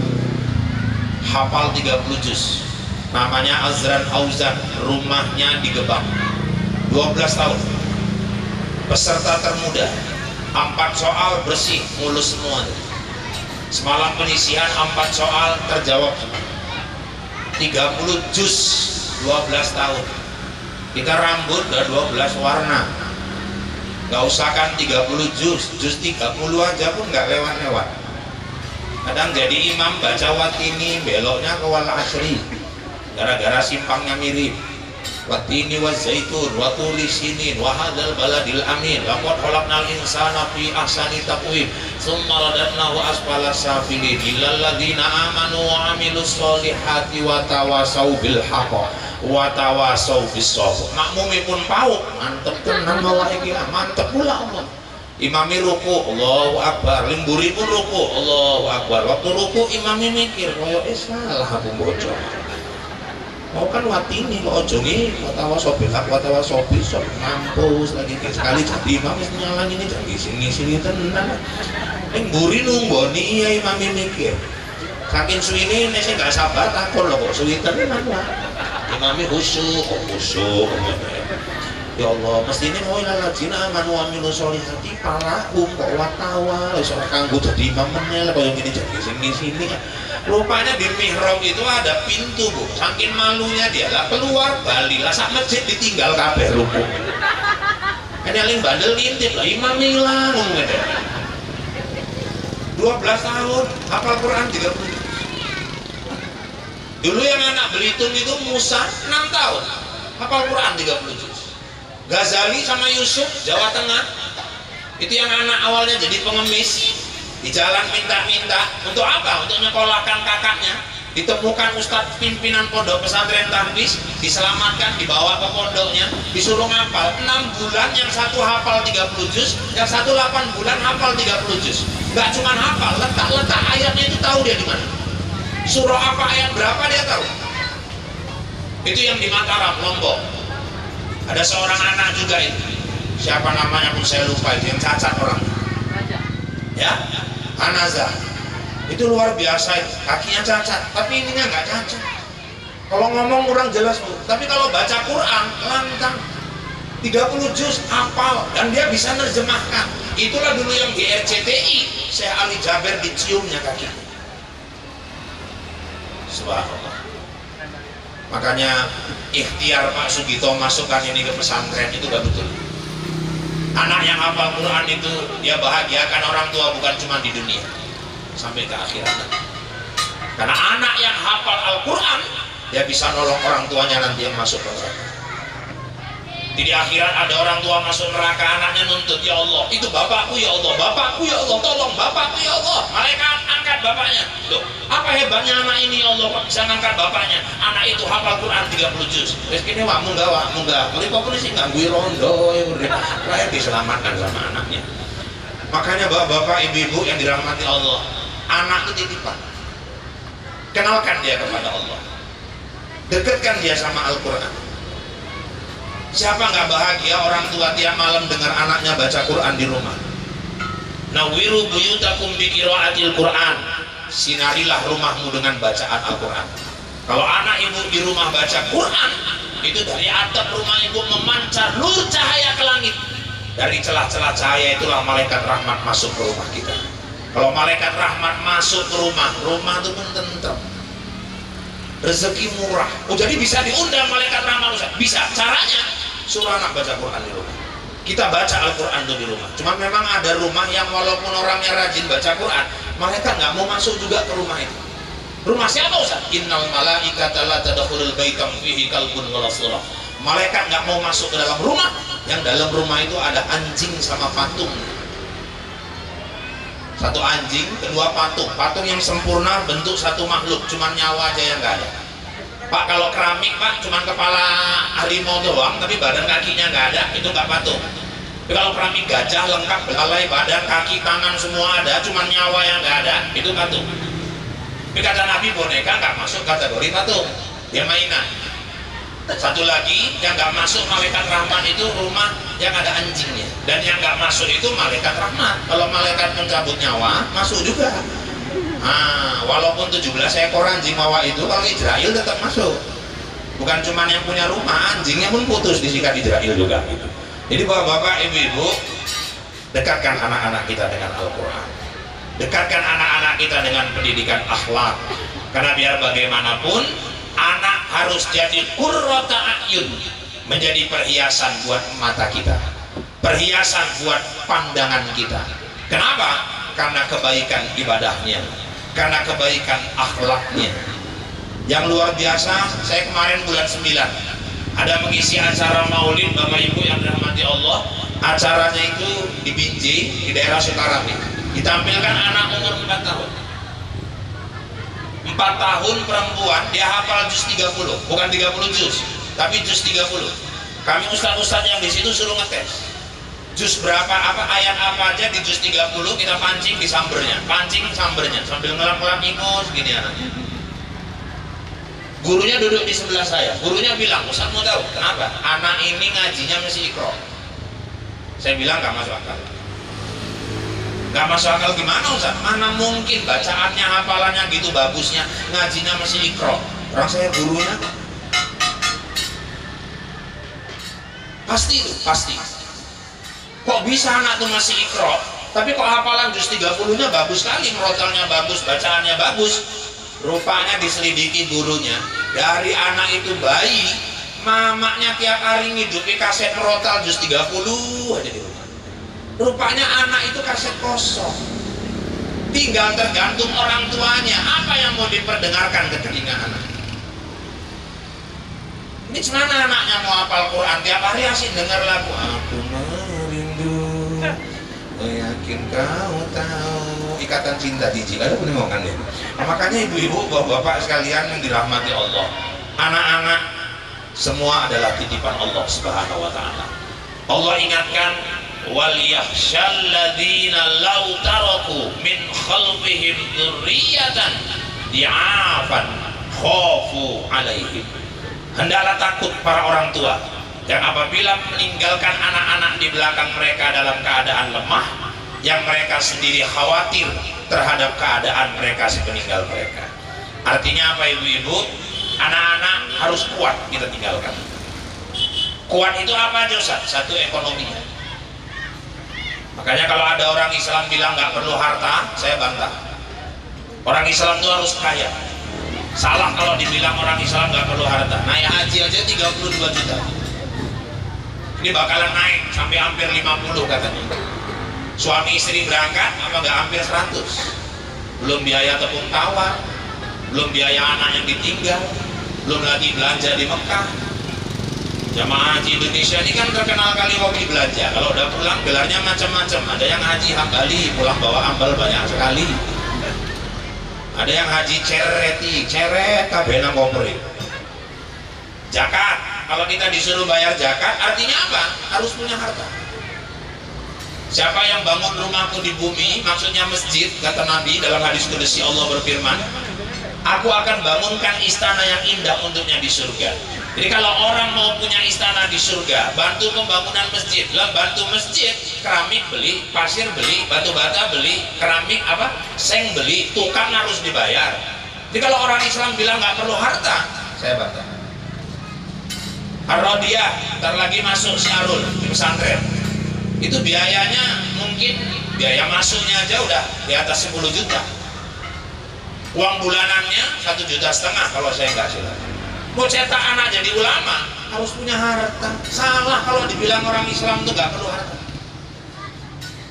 Hafal 30 juz. Namanya Azran Auzan, rumahnya di Gebang. 12 tahun. Peserta termuda, 4 soal bersih, mulus semua. Semalam penyisihan 4 soal terjawab. 30 juz, 12 tahun. Kita rambut udah 12 warna. Gak usah kan 30 juz 30 aja pun gak lewat-lewat. Kadang jadi imam baca watini, beloknya ke wal asri. Gara-gara simpangnya mirip. Watini wa zaitun wa tuli sinin wa hadzal baladil amin laqad khalaqnal insana fi ahsani taqwim tsumma radadnahu asfala safilin illal ladzina amanu wa amilus solihati wa tawasau bil haqq wa tawasau bis sabr. Makmumipun pauk mantep tenan malah iki, mantep pula Allah. Imami ruku Allahu akbar, limburi pun ruku Allahu akbar. Waktu ruku imami mikir koyo salah aku bocor. Mau kan watini kok ojo ngi watawa sobil hak watawa sobil sob mampus lagi sekali jadi imam nyalani ini jadi sini tenan mburi nunggoni iya imami mikir saking suwini ini saya gak sabar takut loh kok suwi tenan lah imami khusyuk ya Allah mesti ini mau ilaladzina amanu amilu sholihati palahum kok watawa soal kanggo jadi imam menel kok yang ini jadi sini rupanya di mihrab itu ada pintu Bu, saking malunya dia lah keluar bali lah sak masjid ditinggal kabeh ruku. Ini aling bandel ngintip lah imam hilang ngomongnya 12 tahun hafal Quran 30. Dulu yang anak Belitung itu Musa 6 tahun hafal Quran 30 juz. Ghazali sama Yusuf Jawa Tengah itu yang anak awalnya jadi pengemis di jalan minta-minta untuk apa? Untuk nyekolahkan kakaknya. Ditemukan ustadz pimpinan pondok pesantren tahfiz, diselamatkan, dibawa ke pondoknya, disuruh ngapal 6 bulan, yang satu hafal 30 juz, yang satu 8 bulan hafal 30 juz. Gak cuma hafal, letak ayatnya itu tahu dia di mana. Surah apa ayat berapa dia tahu. Itu yang di Mataram, Lombok. Ada seorang anak juga itu. Siapa namanya pun saya lupa, itu yang cacat orang. Ya, Hanaza itu luar biasa, kakinya cacat tapi ininya nggak cacat. Kalau ngomong kurang jelas Bu, tapi kalau baca Quran lantang 30 juz hafal dan dia bisa nerjemahkan. Itulah dulu yang di RCTI Syekh Ali Jaber diciumnya kaki. Subhanallah. Makanya ikhtiar Pak Sugito masukkan ini ke pesantren itu gak betul. Anak yang hafal Quran itu dia bahagiakan orang tua bukan cuma di dunia sampai ke akhirat. Karena anak yang hafal Al-Quran dia bisa nolong orang tuanya nanti yang masuk ke neraka. Di akhirat ada orang tua masuk neraka, anaknya nuntut, ya Allah itu bapakku ya Allah, bapakku ya Allah, tolong bapakku ya Allah. Malaikat angkat bapaknya. Loh, apa hebatnya anak ini ya Allah kok bisa ngangkat bapaknya? Anak itu hafal Quran 30 juz. Terus kini wak munggah mereka polisi nganggui rondo ya udah diselamatkan sama anaknya. Makanya bapak-bapak ibu-ibu yang dirahmati Allah, anak itu titipan. Kenalkan dia kepada Allah, dekatkan dia sama Al-Quran. Siapa nggak bahagia orang tua tiap malam dengar anaknya baca Quran di rumah? Nawiru buyutakum bi qiraatil Quran. Sinarilah rumahmu dengan bacaan Al-Quran. Kalau anak ibu di rumah baca Quran, itu dari atap rumah ibu memancar nur cahaya ke langit. Dari celah-celah cahaya itulah malaikat rahmat masuk ke rumah kita. Kalau malaikat rahmat masuk ke rumah, rumah itu pun tentrem, rezeki murah. Oh, jadi bisa diundang malaikat rahmat Ustaz? Bisa. Caranya suruh anak baca Quran di rumah. Kita baca Al-Quran tuh di rumah. Cuma memang ada rumah yang walaupun orangnya rajin baca Quran, malaikat nggak mau masuk juga ke rumah itu. Rumah siapa Ustaz? Innal malaikata la tadkhulul baitam fihi kalbun wala surah. Malaikat nggak mau masuk ke dalam rumah yang dalam rumah itu ada anjing sama patung. Satu anjing, kedua patung. Patung yang sempurna, bentuk satu makhluk, cuman nyawa aja yang nggak ada. Pak, kalau keramik Pak, cuman kepala harimau doang, tapi badan kakinya nggak ada, itu nggak patung. Tapi kalau keramik gajah lengkap, belalai, badan, kaki, tangan semua ada, cuman nyawa yang nggak ada, itu patung. Tapi kata Nabi, boneka nggak masuk kategori patung, dia mainan. Satu lagi yang nggak masuk malaikat rahmat itu rumah yang ada anjingnya, dan yang nggak masuk itu malaikat rahmat. Kalau malaikat mencabut nyawa masuk juga. Nah, walaupun 17 ekor anjing mawa itu, kalau Israel tetap masuk. Bukan cuma yang punya rumah, anjingnya pun putus disikat Israel juga gitu. Jadi bapak-bapak, ibu-ibu, dekatkan anak-anak kita dengan Al-Quran, dekatkan anak-anak kita dengan pendidikan akhlak. Karena biar bagaimanapun anak harus jadi qurrata a'yun, menjadi perhiasan buat mata kita, perhiasan buat pandangan kita. Kenapa? Karena kebaikan ibadahnya, karena kebaikan akhlaknya yang luar biasa. Saya kemarin bulan 9 ada mengisi acara maulid Bapak Ibu yang dirahmati Allah. Acaranya itu di Binjai, di daerah Sukarami. Ditampilkan anak umur 4 tahun. 4 tahun perempuan, dia hafal juz 30, bukan 30 juz, tapi juz 30. Kami ustaz-ustaz yang di situ suruh ngetes. Juz berapa, apa ayat apa aja di juz 30 kita pancing di sambernya, pancing sambernya sambil ngelap-ngelap ingus gini anaknya. Gurunya duduk di sebelah saya. Gurunya bilang, Ustaz mau tahu kenapa? Anak ini ngajinya masih Iqra. Saya bilang nggak masuk akal. Nggak masuk akal gimana Ustaz? Mana mungkin bacaannya, hafalannya gitu bagusnya, ngajinya masih Iqra. Orang saya gurunya. Pasti itu, pasti. Kok bisa anak tuh masih Iqra, tapi kok hafalan juz 30-nya bagus sekali, merotalnya bagus, bacaannya bagus. Rupanya diselidiki gurunya, dari anak itu bayi, mamaknya tiap hari ngidupi kaset merotal juz 30 aja di rumah. Rupanya anak itu kaset kosong, tinggal tergantung orang tuanya apa yang mau diperdengarkan ke telinga anak. Ini gimana anaknya mau hafal Quran, tiap hari asik dengar lagu Aku Merindu, yakin kau tahu, Ikatan Cinta Diji, ada penemukan ya. Nah, makanya ibu-ibu, bapak-bapak sekalian yang dirahmati Allah, anak-anak semua adalah titipan Allah Subhanahu wa ta'ala. Allah ingatkan, wal yakhshal ladzina law taraku min khalfihim dzurriyyatan di'afan khafu 'alaihim. Hendaklah takut para orang tua yang apabila meninggalkan anak-anak di belakang mereka dalam keadaan lemah, yang mereka sendiri khawatir terhadap keadaan mereka sepeninggal mereka. Artinya apa ibu-ibu? Anak-anak harus kuat kita tinggalkan. Kuat itu apa aja Ustaz? Satu, ekonominya. Makanya kalau ada orang Islam bilang nggak perlu harta, saya bantah. Orang Islam itu harus kaya. Salah kalau dibilang orang Islam nggak perlu harta. Naik haji aja 32 juta. Ini bakalan naik sampai hampir 50 katanya. Suami istri berangkat apa nggak hampir 100. Belum biaya tepung tawar, belum biaya anak yang ditinggal, belum lagi belanja di Mekah. Jamaah haji Indonesia ini kan terkenal kali hobi belanja. Kalau udah pulang gelarnya macam-macam. Ada yang haji hambali, pulang bawa ambal banyak sekali. Ada yang haji cereti, ceret kabena kompre. Zakat, kalau kita disuruh bayar zakat, artinya apa? Harus punya harta. Siapa yang bangun rumahku di bumi, maksudnya masjid, kata Nabi dalam hadis qudsi, Allah berfirman, aku akan bangunkan istana yang indah untuknya di surga. Jadi kalau orang mau punya istana di surga, bantu pembangunan masjid, lah bantu masjid, keramik beli, pasir beli, batu bata beli, keramik apa, seng beli, tukang harus dibayar. Jadi kalau orang Islam bilang nggak perlu harta, saya bantah. Ar-Rodiyah, ntar lagi masuk Syarul di pesantren. Itu biayanya mungkin biaya masuknya aja udah di atas 10 juta. Uang bulanannya 1,5 juta kalau saya nggak salah. Mau cetak anak jadi ulama harus punya harta. Salah kalau dibilang orang Islam tuh nggak perlu harta.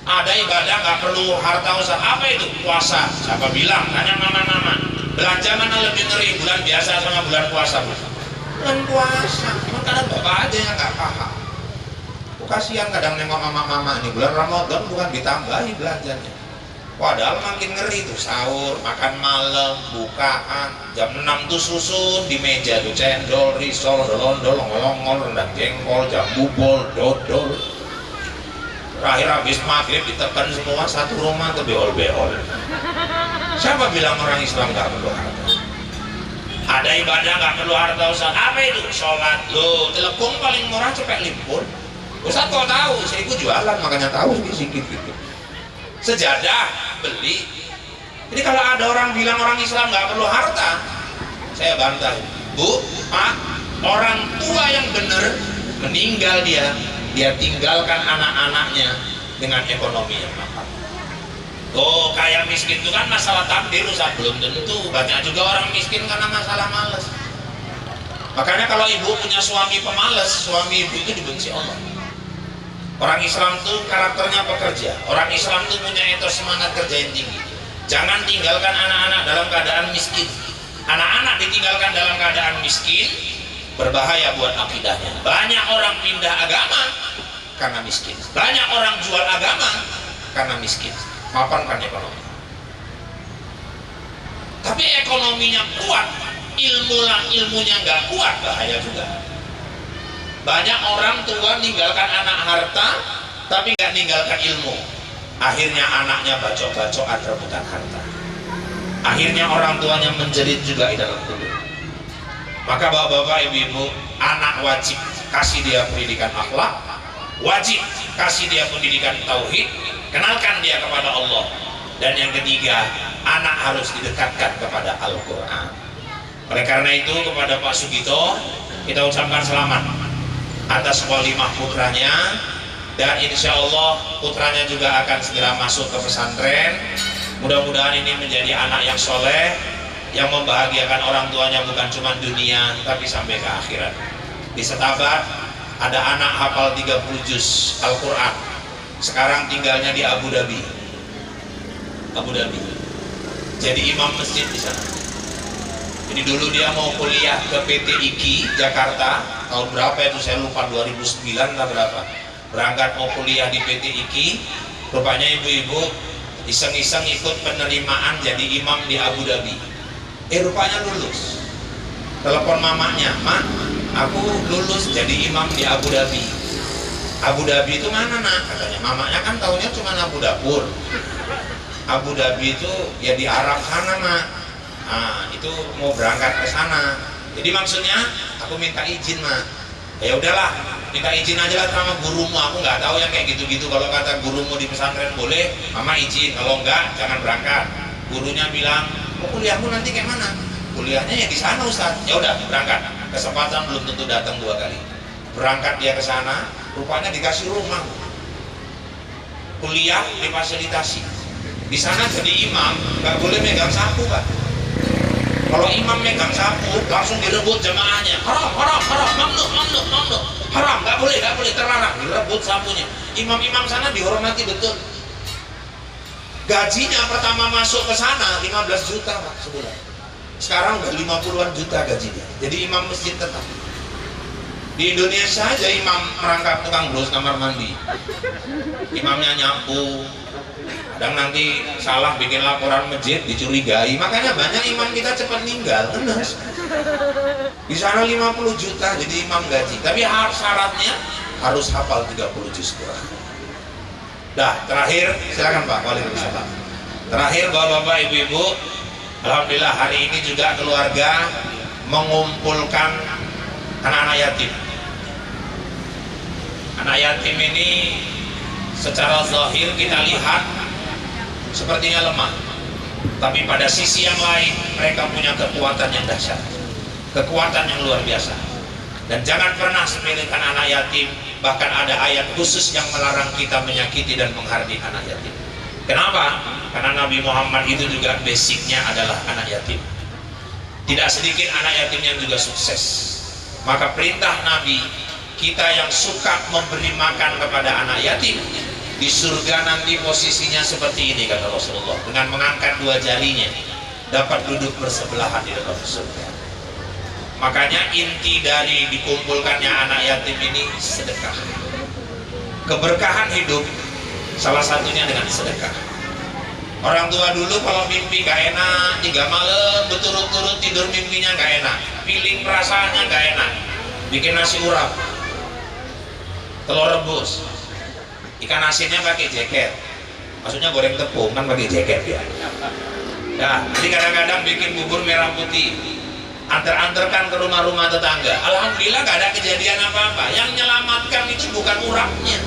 Ada ibadah nggak perlu harta Ustaz. Apa itu? Puasa. Siapa bilang? Tanya mama-mama. Belanja mana lebih ngeri, bulan biasa sama bulan puasa? Bulan puasa. Cuma kadang bapak aja yang nggak paham. Kasihan kadang nengok mama-mama nih, bulan Ramadan bukan ditambahi belanjanya. Padahal makin ngeri tuh, sahur, makan malam, bukaan, jam 6 tuh susun di meja tuh, cendol, risol, dolondol, ngolong-ngol, rendang jengkol, jambu bol, dodol. Terakhir habis maghrib ditekan semua satu rumah tuh beol-beol. Siapa bilang orang Islam gak perlu harta? Ada ibadah gak perlu harta Ustaz? Apa itu? Sholat. Loh, telepon paling murah cepet limpun. Ustaz kok tahu? Saya ikut jualan makanya tahu sedikit gitu. Sejadah beli. Jadi kalau ada orang bilang orang Islam nggak perlu harta, saya bantah. Bu, Pak, orang tua yang benar meninggal dia tinggalkan anak-anaknya dengan ekonomi yang mapan. Oh, kaya miskin itu kan masalah takdir Ustaz, belum tentu. Banyak juga orang miskin karena masalah malas. Makanya kalau ibu punya suami pemalas, suami ibu itu dibenci Allah. Orang Islam tuh karakternya pekerja. Orang Islam tuh punya etos semangat kerja yang tinggi. Jangan tinggalkan anak-anak dalam keadaan miskin. Anak-anak ditinggalkan dalam keadaan miskin berbahaya buat akidahnya. Banyak orang pindah agama karena miskin. Banyak orang jual agama karena miskin. Mapankan ekonomi. Tapi ekonominya kuat, ilmunya nggak kuat, bahaya juga. Banyak orang tua ninggalkan anak harta tapi nggak ninggalkan ilmu. Akhirnya anaknya bacok-bacokan rebutan harta. Akhirnya orang tuanya menjerit juga di dalam kubur. Maka bapak-bapak, ibu-ibu, anak wajib kasih dia pendidikan akhlak, wajib kasih dia pendidikan tauhid, kenalkan dia kepada Allah. Dan yang ketiga, anak harus didekatkan kepada Al-Quran. Oleh karena itu kepada Pak Sugito kita ucapkan selamat atas walimah putranya, dan insya Allah putranya juga akan segera masuk ke pesantren. Mudah-mudahan ini menjadi anak yang soleh, yang membahagiakan orang tuanya bukan cuma dunia tapi sampai ke akhirat. Di Setabat ada anak hafal 30 juz Al-Quran, sekarang tinggalnya di Abu Dhabi. Jadi imam masjid di sana. Jadi dulu dia mau kuliah ke PT IKI Jakarta, tahun berapa itu saya lupa, 2009 atau berapa. Berangkat mau kuliah di PT IKI, rupanya ibu-ibu iseng-iseng ikut penerimaan jadi imam di Abu Dhabi. Rupanya lulus. Telepon mamanya, "Mak, aku lulus jadi imam di Abu Dhabi." Abu Dhabi itu mana nak? Katanya. Mamanya kan taunya cuma Abu Dapur. Abu Dhabi itu ya di Arab sana mak. Nah, itu mau berangkat ke sana. Jadi maksudnya aku minta izin mak. Ya udahlah, minta izin aja lah sama gurumu. Aku nggak tahu yang kayak gitu-gitu. Kalau kata gurumu di pesantren boleh, mama izin. Kalau enggak, jangan berangkat. Gurunya bilang, "Oh, kuliahmu nanti kayak mana?" "Kuliahnya ya di sana Ustaz." Ya udah, berangkat. Kesempatan belum tentu datang 2 kali. Berangkat dia ke sana, rupanya dikasih rumah. Kuliah difasilitasi. Di sana jadi imam nggak boleh megang sapu Pak. Kalau imam megang sapu langsung direbut jemaahnya. Haram, mamnu. Haram, nggak boleh, terlarang, direbut sapunya. Imam-imam sana dihormati betul. Gajinya pertama masuk ke sana 15 juta Pak sebulan. Sekarang udah 50-an juta gajinya. Jadi imam masjid tetap. Di Indonesia aja imam merangkap tukang bros kamar mandi. Imamnya nyapu. Dan nanti salah bikin laporan masjid dicurigai. Makanya banyak imam kita cepat meninggal. Di sana 50 juta jadi imam gaji. Tapi syaratnya harus hafal 30 juz Quran. Dah, terakhir silakan Pak. Waalaikumsalam. Terakhir bapak-bapak, ibu-ibu, alhamdulillah hari ini juga keluarga mengumpulkan anak-anak yatim. Anak yatim ini secara zahir kita lihat sepertinya lemah, tapi pada sisi yang lain mereka punya kekuatan yang dahsyat, kekuatan yang luar biasa. Dan jangan pernah sepelekan anak yatim. Bahkan ada ayat khusus yang melarang kita menyakiti dan menghardik anak yatim. Kenapa? Karena Nabi Muhammad itu juga basicnya adalah anak yatim. Tidak sedikit anak yatim yang juga sukses. Maka perintah Nabi, kita yang suka memberi makan kepada anak yatim, di surga nanti posisinya seperti ini kata Rasulullah, dengan mengangkat dua jarinya dapat duduk bersebelahan di dalam surga. Makanya inti dari dikumpulkannya anak yatim ini sedekah. Keberkahan hidup salah satunya dengan sedekah. Orang tua dulu kalau mimpi gak enak, 3 malam berturut-turut tidur mimpinya gak enak, feeling perasaannya gak enak, bikin nasi urap, telur rebus, ikan asinnya pakai jaket, maksudnya goreng tepung kan pakai jaket ya. Nah, jadi kadang-kadang bikin bubur merah putih, antar-antarkan ke rumah-rumah tetangga. Alhamdulillah gak ada kejadian apa-apa. Yang menyelamatkan itu bukan urapnya,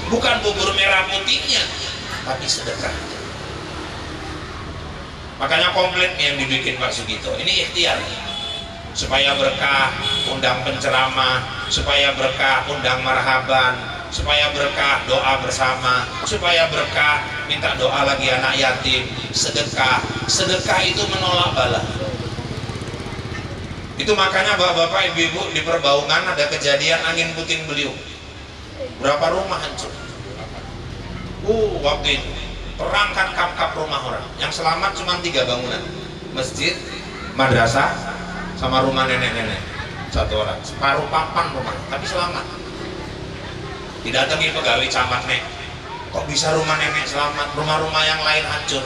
bukan bubur merah putihnya, tapi sedekah. Makanya komplit yang dibikin Pak Sugito ini ikhtiar, supaya berkah undang penceramah, supaya berkah undang marhaban, supaya berkah doa bersama, supaya berkah minta doa lagi anak yatim. Sedekah, sedekah itu menolak bala. Itu makanya bapak-bapak, ibu-ibu di Perbaungan ada kejadian angin puting beliung, berapa rumah hancur. Waktu itu perangkat kap-kap rumah orang, yang selamat cuma 3 bangunan, masjid, madrasah, sama rumah nenek-nenek 1 orang, separuh papan rumah, tapi selamat. Didatangi pegawai camat, nek, kok bisa rumah nenek selamat, rumah-rumah yang lain hancur?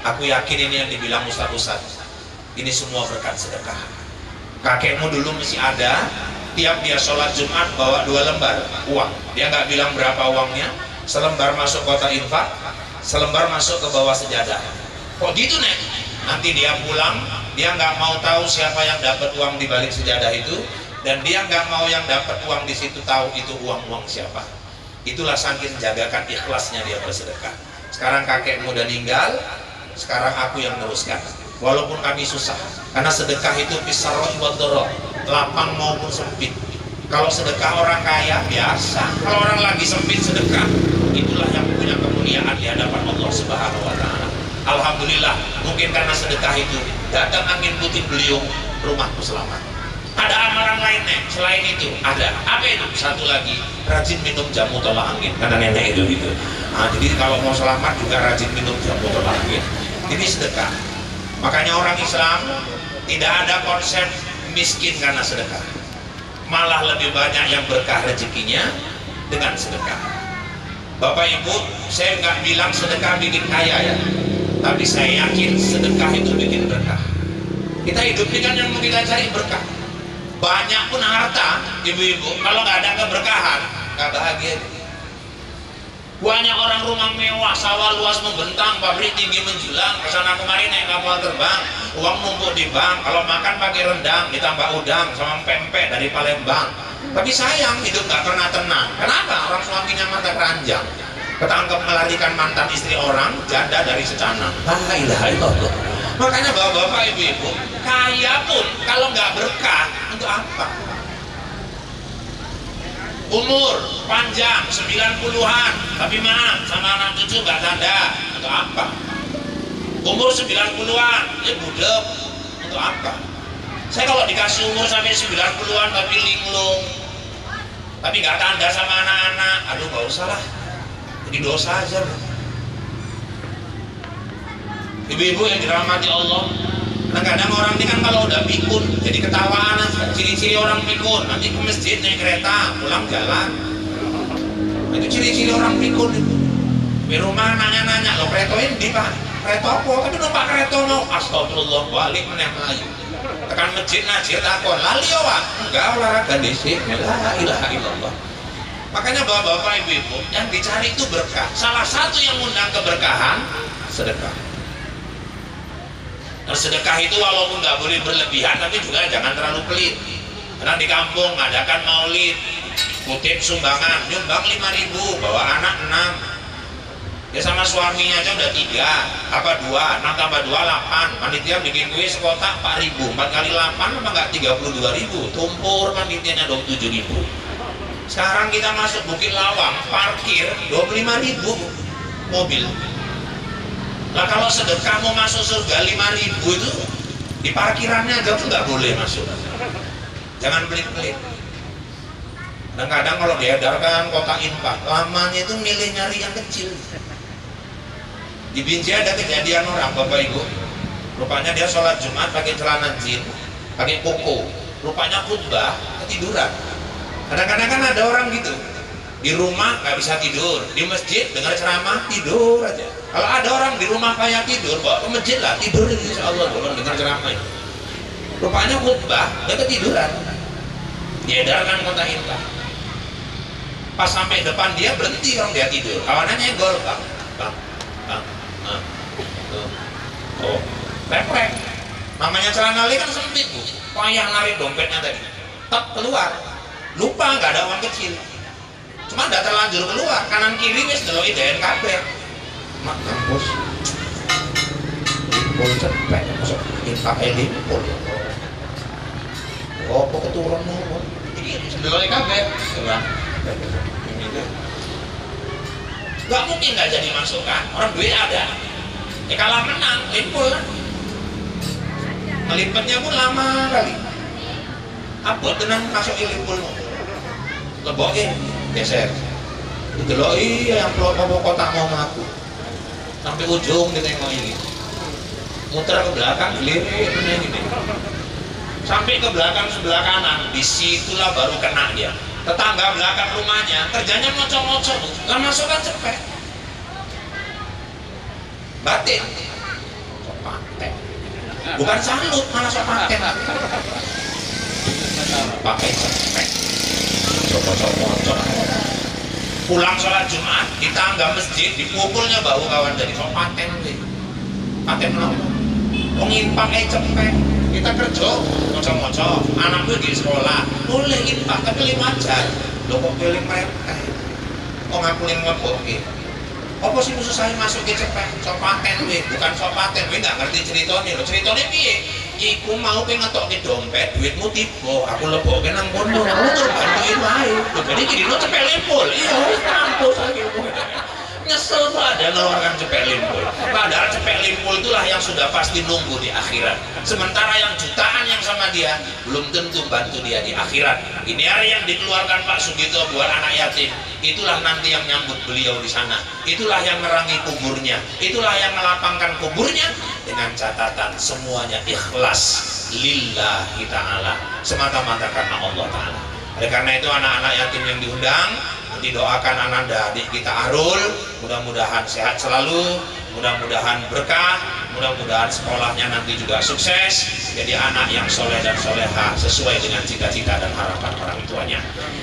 Aku yakin ini yang dibilang ustaz-ustaz, ini semua berkat sedekah. Kakekmu dulu masih ada, tiap dia sholat Jumat bawa 2 lembar uang, dia nggak bilang berapa uangnya, selembar masuk kota infak, selembar masuk ke bawah sejadah. Kok gitu nek? Nanti dia pulang, dia nggak mau tahu siapa yang dapat uang di balik sejadah itu, dan dia nggak mau yang dapat uang di situ tahu itu uang siapa. Itulah saking jagakan ikhlasnya dia bersedekah. Sekarang kakekmu udah meninggal, sekarang aku yang teruskan. Walaupun kami susah, karena sedekah itu pisarot buat dorong, lapang maupun sempit. Kalau sedekah orang kaya biasa, kalau orang lagi sempit sedekah, itulah yang punya kemuliaan di hadapan Allah Subhanahu wa Ta'ala. Alhamdulillah, mungkin karena sedekah itu datang angin puting beliung, rumahku selamat. Ada amalan lain nek, selain itu ada. Apa itu? Satu lagi, rajin minum jamu tolak angin, kata nenek itu gitu. Nah, jadi kalau mau selamat juga rajin minum jamu tolak angin. Ini sedekah. Makanya orang Islam tidak ada konsep miskin karena sedekah, malah lebih banyak yang berkah rezekinya dengan sedekah. Bapak Ibu, saya nggak bilang sedekah bikin kaya ya, tapi saya yakin sedekah itu bikin berkah. Kita hidup ini kan yang mau kita cari berkah. Banyak pun harta, ibu-ibu, kalau nggak ada keberkahan, nggak bahagia. Banyak orang rumah mewah, sawah luas membentang, pabrik tinggi menjulang, kesana kemari naik kapal terbang, uang numpuk di bank, kalau makan pakai rendang, ditambah udang sama pempek dari Palembang. Tapi sayang, hidup nggak pernah tenang. Kenapa? Orang suaminya mata keranjang, ketangkep melarikan mantan istri orang, janda dari secana. La ilaha illallah. Makanya bapak-bapak, ibu-ibu, kaya pun kalau nggak berkah, untuk apa? Umur panjang 90-an, tapi maaf sama anak cucu nggak tanda, untuk apa? Umur 90-an, budek, untuk apa? Saya kalau dikasih umur sampai 90-an tapi linglung, tapi nggak tanda sama anak-anak, aduh nggak usah lah, jadi dosa aja. Ibu-ibu yang dirahmati Allah, kadang-kadang orang ini kan kalau udah pikun jadi ketawaan aja. Ciri-ciri orang pikun, nanti ke masjid naik kereta pulang jalan, itu ciri-ciri orang pikun itu. Di rumah nanya-nanya, lo keretoin di pak, kereta apa? Tapi numpak kereta mau, astagfirullah, balik meneh melayu. Tekan masjid najir takon, lali ya wak, enggak olahraga desi, la ilaha illallah. Makanya bapak-bapak, ibu-ibu, yang dicari itu berkah. Salah satu yang undang keberkahan, sedekah. Nah, sedekah itu walaupun nggak boleh berlebihan, tapi juga jangan terlalu pelit. Karena di kampung ngadakan maulid, kutip sumbangan, nyumbang 5.000, bawa anak 6. Ya sama suaminya aja udah 3, apa 2, 6 tambah 2, 8. Panitia bikin kue sekotak 4.000, 4 kali 8 apa enggak 32.000. Tumpur panitianya 27.000. Sekarang kita masuk Bukit Lawang, parkir 25.000 mobil. Lah kalau sedekah mau masuk surga 5.000 itu di parkirannya aja tuh nggak boleh masuk. Jangan pelit-pelit. Kadang-kadang kalau diedarkan kotak infak, lamanya itu milih nyari yang kecil. Di Binjai ada kejadian orang, Bapak Ibu. Rupanya dia sholat Jumat pakai celana jin, pakai koko. Rupanya khutbah ketiduran. Kadang-kadang kan ada orang gitu. Di rumah nggak bisa tidur, di masjid dengar ceramah tidur aja. Kalau ada orang di rumah kayak tidur, bawa ke masjid lah tidur, insya Allah orang dengar ceramah itu. Rupanya khutbah dia ketiduran. Diedarkan kotak infak. Pas sampai depan dia berhenti orang dia tidur. Kawannya nyenggol, bang. Oh, lepek. Namanya celana li kan sempit bu. Payah narik dompetnya tadi. Tak keluar. Lupa nggak ada uang kecil. Cuma udah terlanjur keluar. Kanan kiri wis delok DNKB. Mak kampus. Limpul cepet. Masuk infak limpul. Oh, kok keturun nopo? Iki delok DNKB. Coba. Gak mungkin gak jadi masukan, orang duit ada. Ya kalah menang, limpul kan. Ngelipetnya pun lama kali. Abot tenang masuk limpul. Leboke, geser. Dideloi yang pelopok kotak mau ngaku. Sampai ujung ditengok ini. Muter ke belakang, lirik ini. Sampai ke belakang sebelah kanan, disitulah baru kena dia. Tetangga belakang rumahnya kerjanya ngocok-ngocok, nggak masukkan cepet. Batin, sok paten. Bukan salut, malah sok paten. Pakai cepet, cocok-cocok. Pulang sholat Jumat di tangga masjid dipukulnya bau kawan dari sok paten. Paten apa? Pengimpaknya cepet. Kita kerja, ngocok-ngocok, anak gue di sekolah, boleh infak, tapi 5 jam. Lo kok pilih mereka? Kok ngakulin ngebokin? Apa sih musuh saya masuk ke cepet? Sok paten gue, bukan sok paten, gue gak ngerti ceritanya. Lo ceritanya piye? Iku mau ngetok ke dompet, duitmu tiba, aku lebokin nang kono, lu terbantuin wae. Jadi gini lo cepet limpul, iya kampus lagi. Nyesel tuh ada ngeluarkan cepet limpul. Padahal cepet limpul itulah yang sudah pasti nunggu di akhirat. Sementara yang jutaan yang sama dia belum tentu bantu dia di akhirat. Ini hari yang dikeluarkan Pak Sugito buat anak yatim. Itulah nanti yang nyambut beliau di sana. Itulah yang merangi kuburnya. Itulah yang melapangkan kuburnya dengan catatan semuanya ikhlas lillahi ta'ala, semata-mata karena Allah Ta'ala. Oleh karena itu anak-anak yatim yang diundang, didoakan ananda adik kita Arul, mudah-mudahan sehat selalu, mudah-mudahan berkah, mudah-mudahan sekolahnya nanti juga sukses, jadi anak yang soleh dan soleha sesuai dengan cita-cita dan harapan orang tuanya.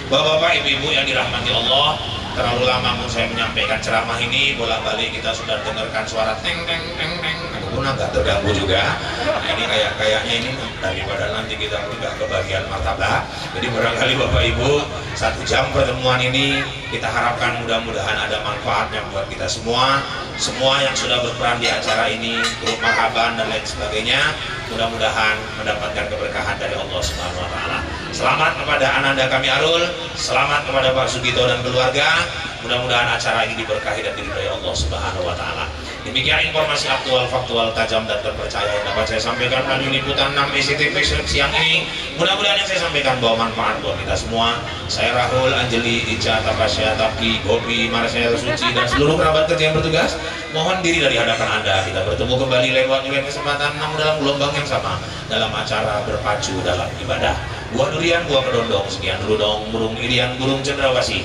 Bapak-bapak, ibu-ibu yang dirahmati Allah, terlalu lama pun saya menyampaikan ceramah ini, bolak-balik kita sudah dengarkan suara teng teng teng teng, aku pun agak terganggu juga. Nah, ini kayaknya ini daripada nanti kita tidak kebagian martabak. Jadi barangkali Bapak Ibu 1 jam pertemuan ini kita harapkan mudah-mudahan ada manfaatnya buat kita semua. Semua yang sudah berperan di acara ini, grup marhaban dan lain sebagainya, mudah-mudahan mendapatkan keberkahan dari Allah Subhanahu wa taala. Selamat kepada ananda kami Arul, selamat kepada Pak Sugito dan keluarga. Mudah-mudahan acara ini diberkahi dan diridhai Allah Subhanahu wa taala. Demikian informasi aktual, faktual, tajam dan terpercaya yang dapat saya sampaikan melalui liputan 6 SCTV siang ini. Mudah-mudahan yang saya sampaikan bawa manfaat buat kita semua. Saya Rahul, Anjeli, Ica, Tapasya, Taki, Gopi, Marcel, Suci dan seluruh kerabat kerja yang bertugas mohon diri dari hadapan Anda. Kita bertemu kembali lewat kesempatan namun dalam gelombang yang sama dalam acara berpacu dalam ibadah. Buah durian, buah kedondong. Sekian dulu dong, burung irian, burung cendrawasih.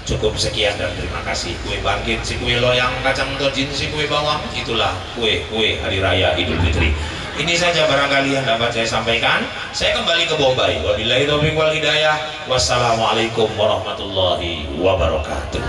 Cukup sekian dan terima kasih. Kue bangkit, si kue loyang, kacang tojin, si kue bawang, itulah kue hari raya Idul Fitri. Ini saja barangkali yang dapat saya sampaikan. Saya kembali ke Bombay. Wabillahi taufiq wal hidayah. Wassalamualaikum warahmatullahi wabarakatuh.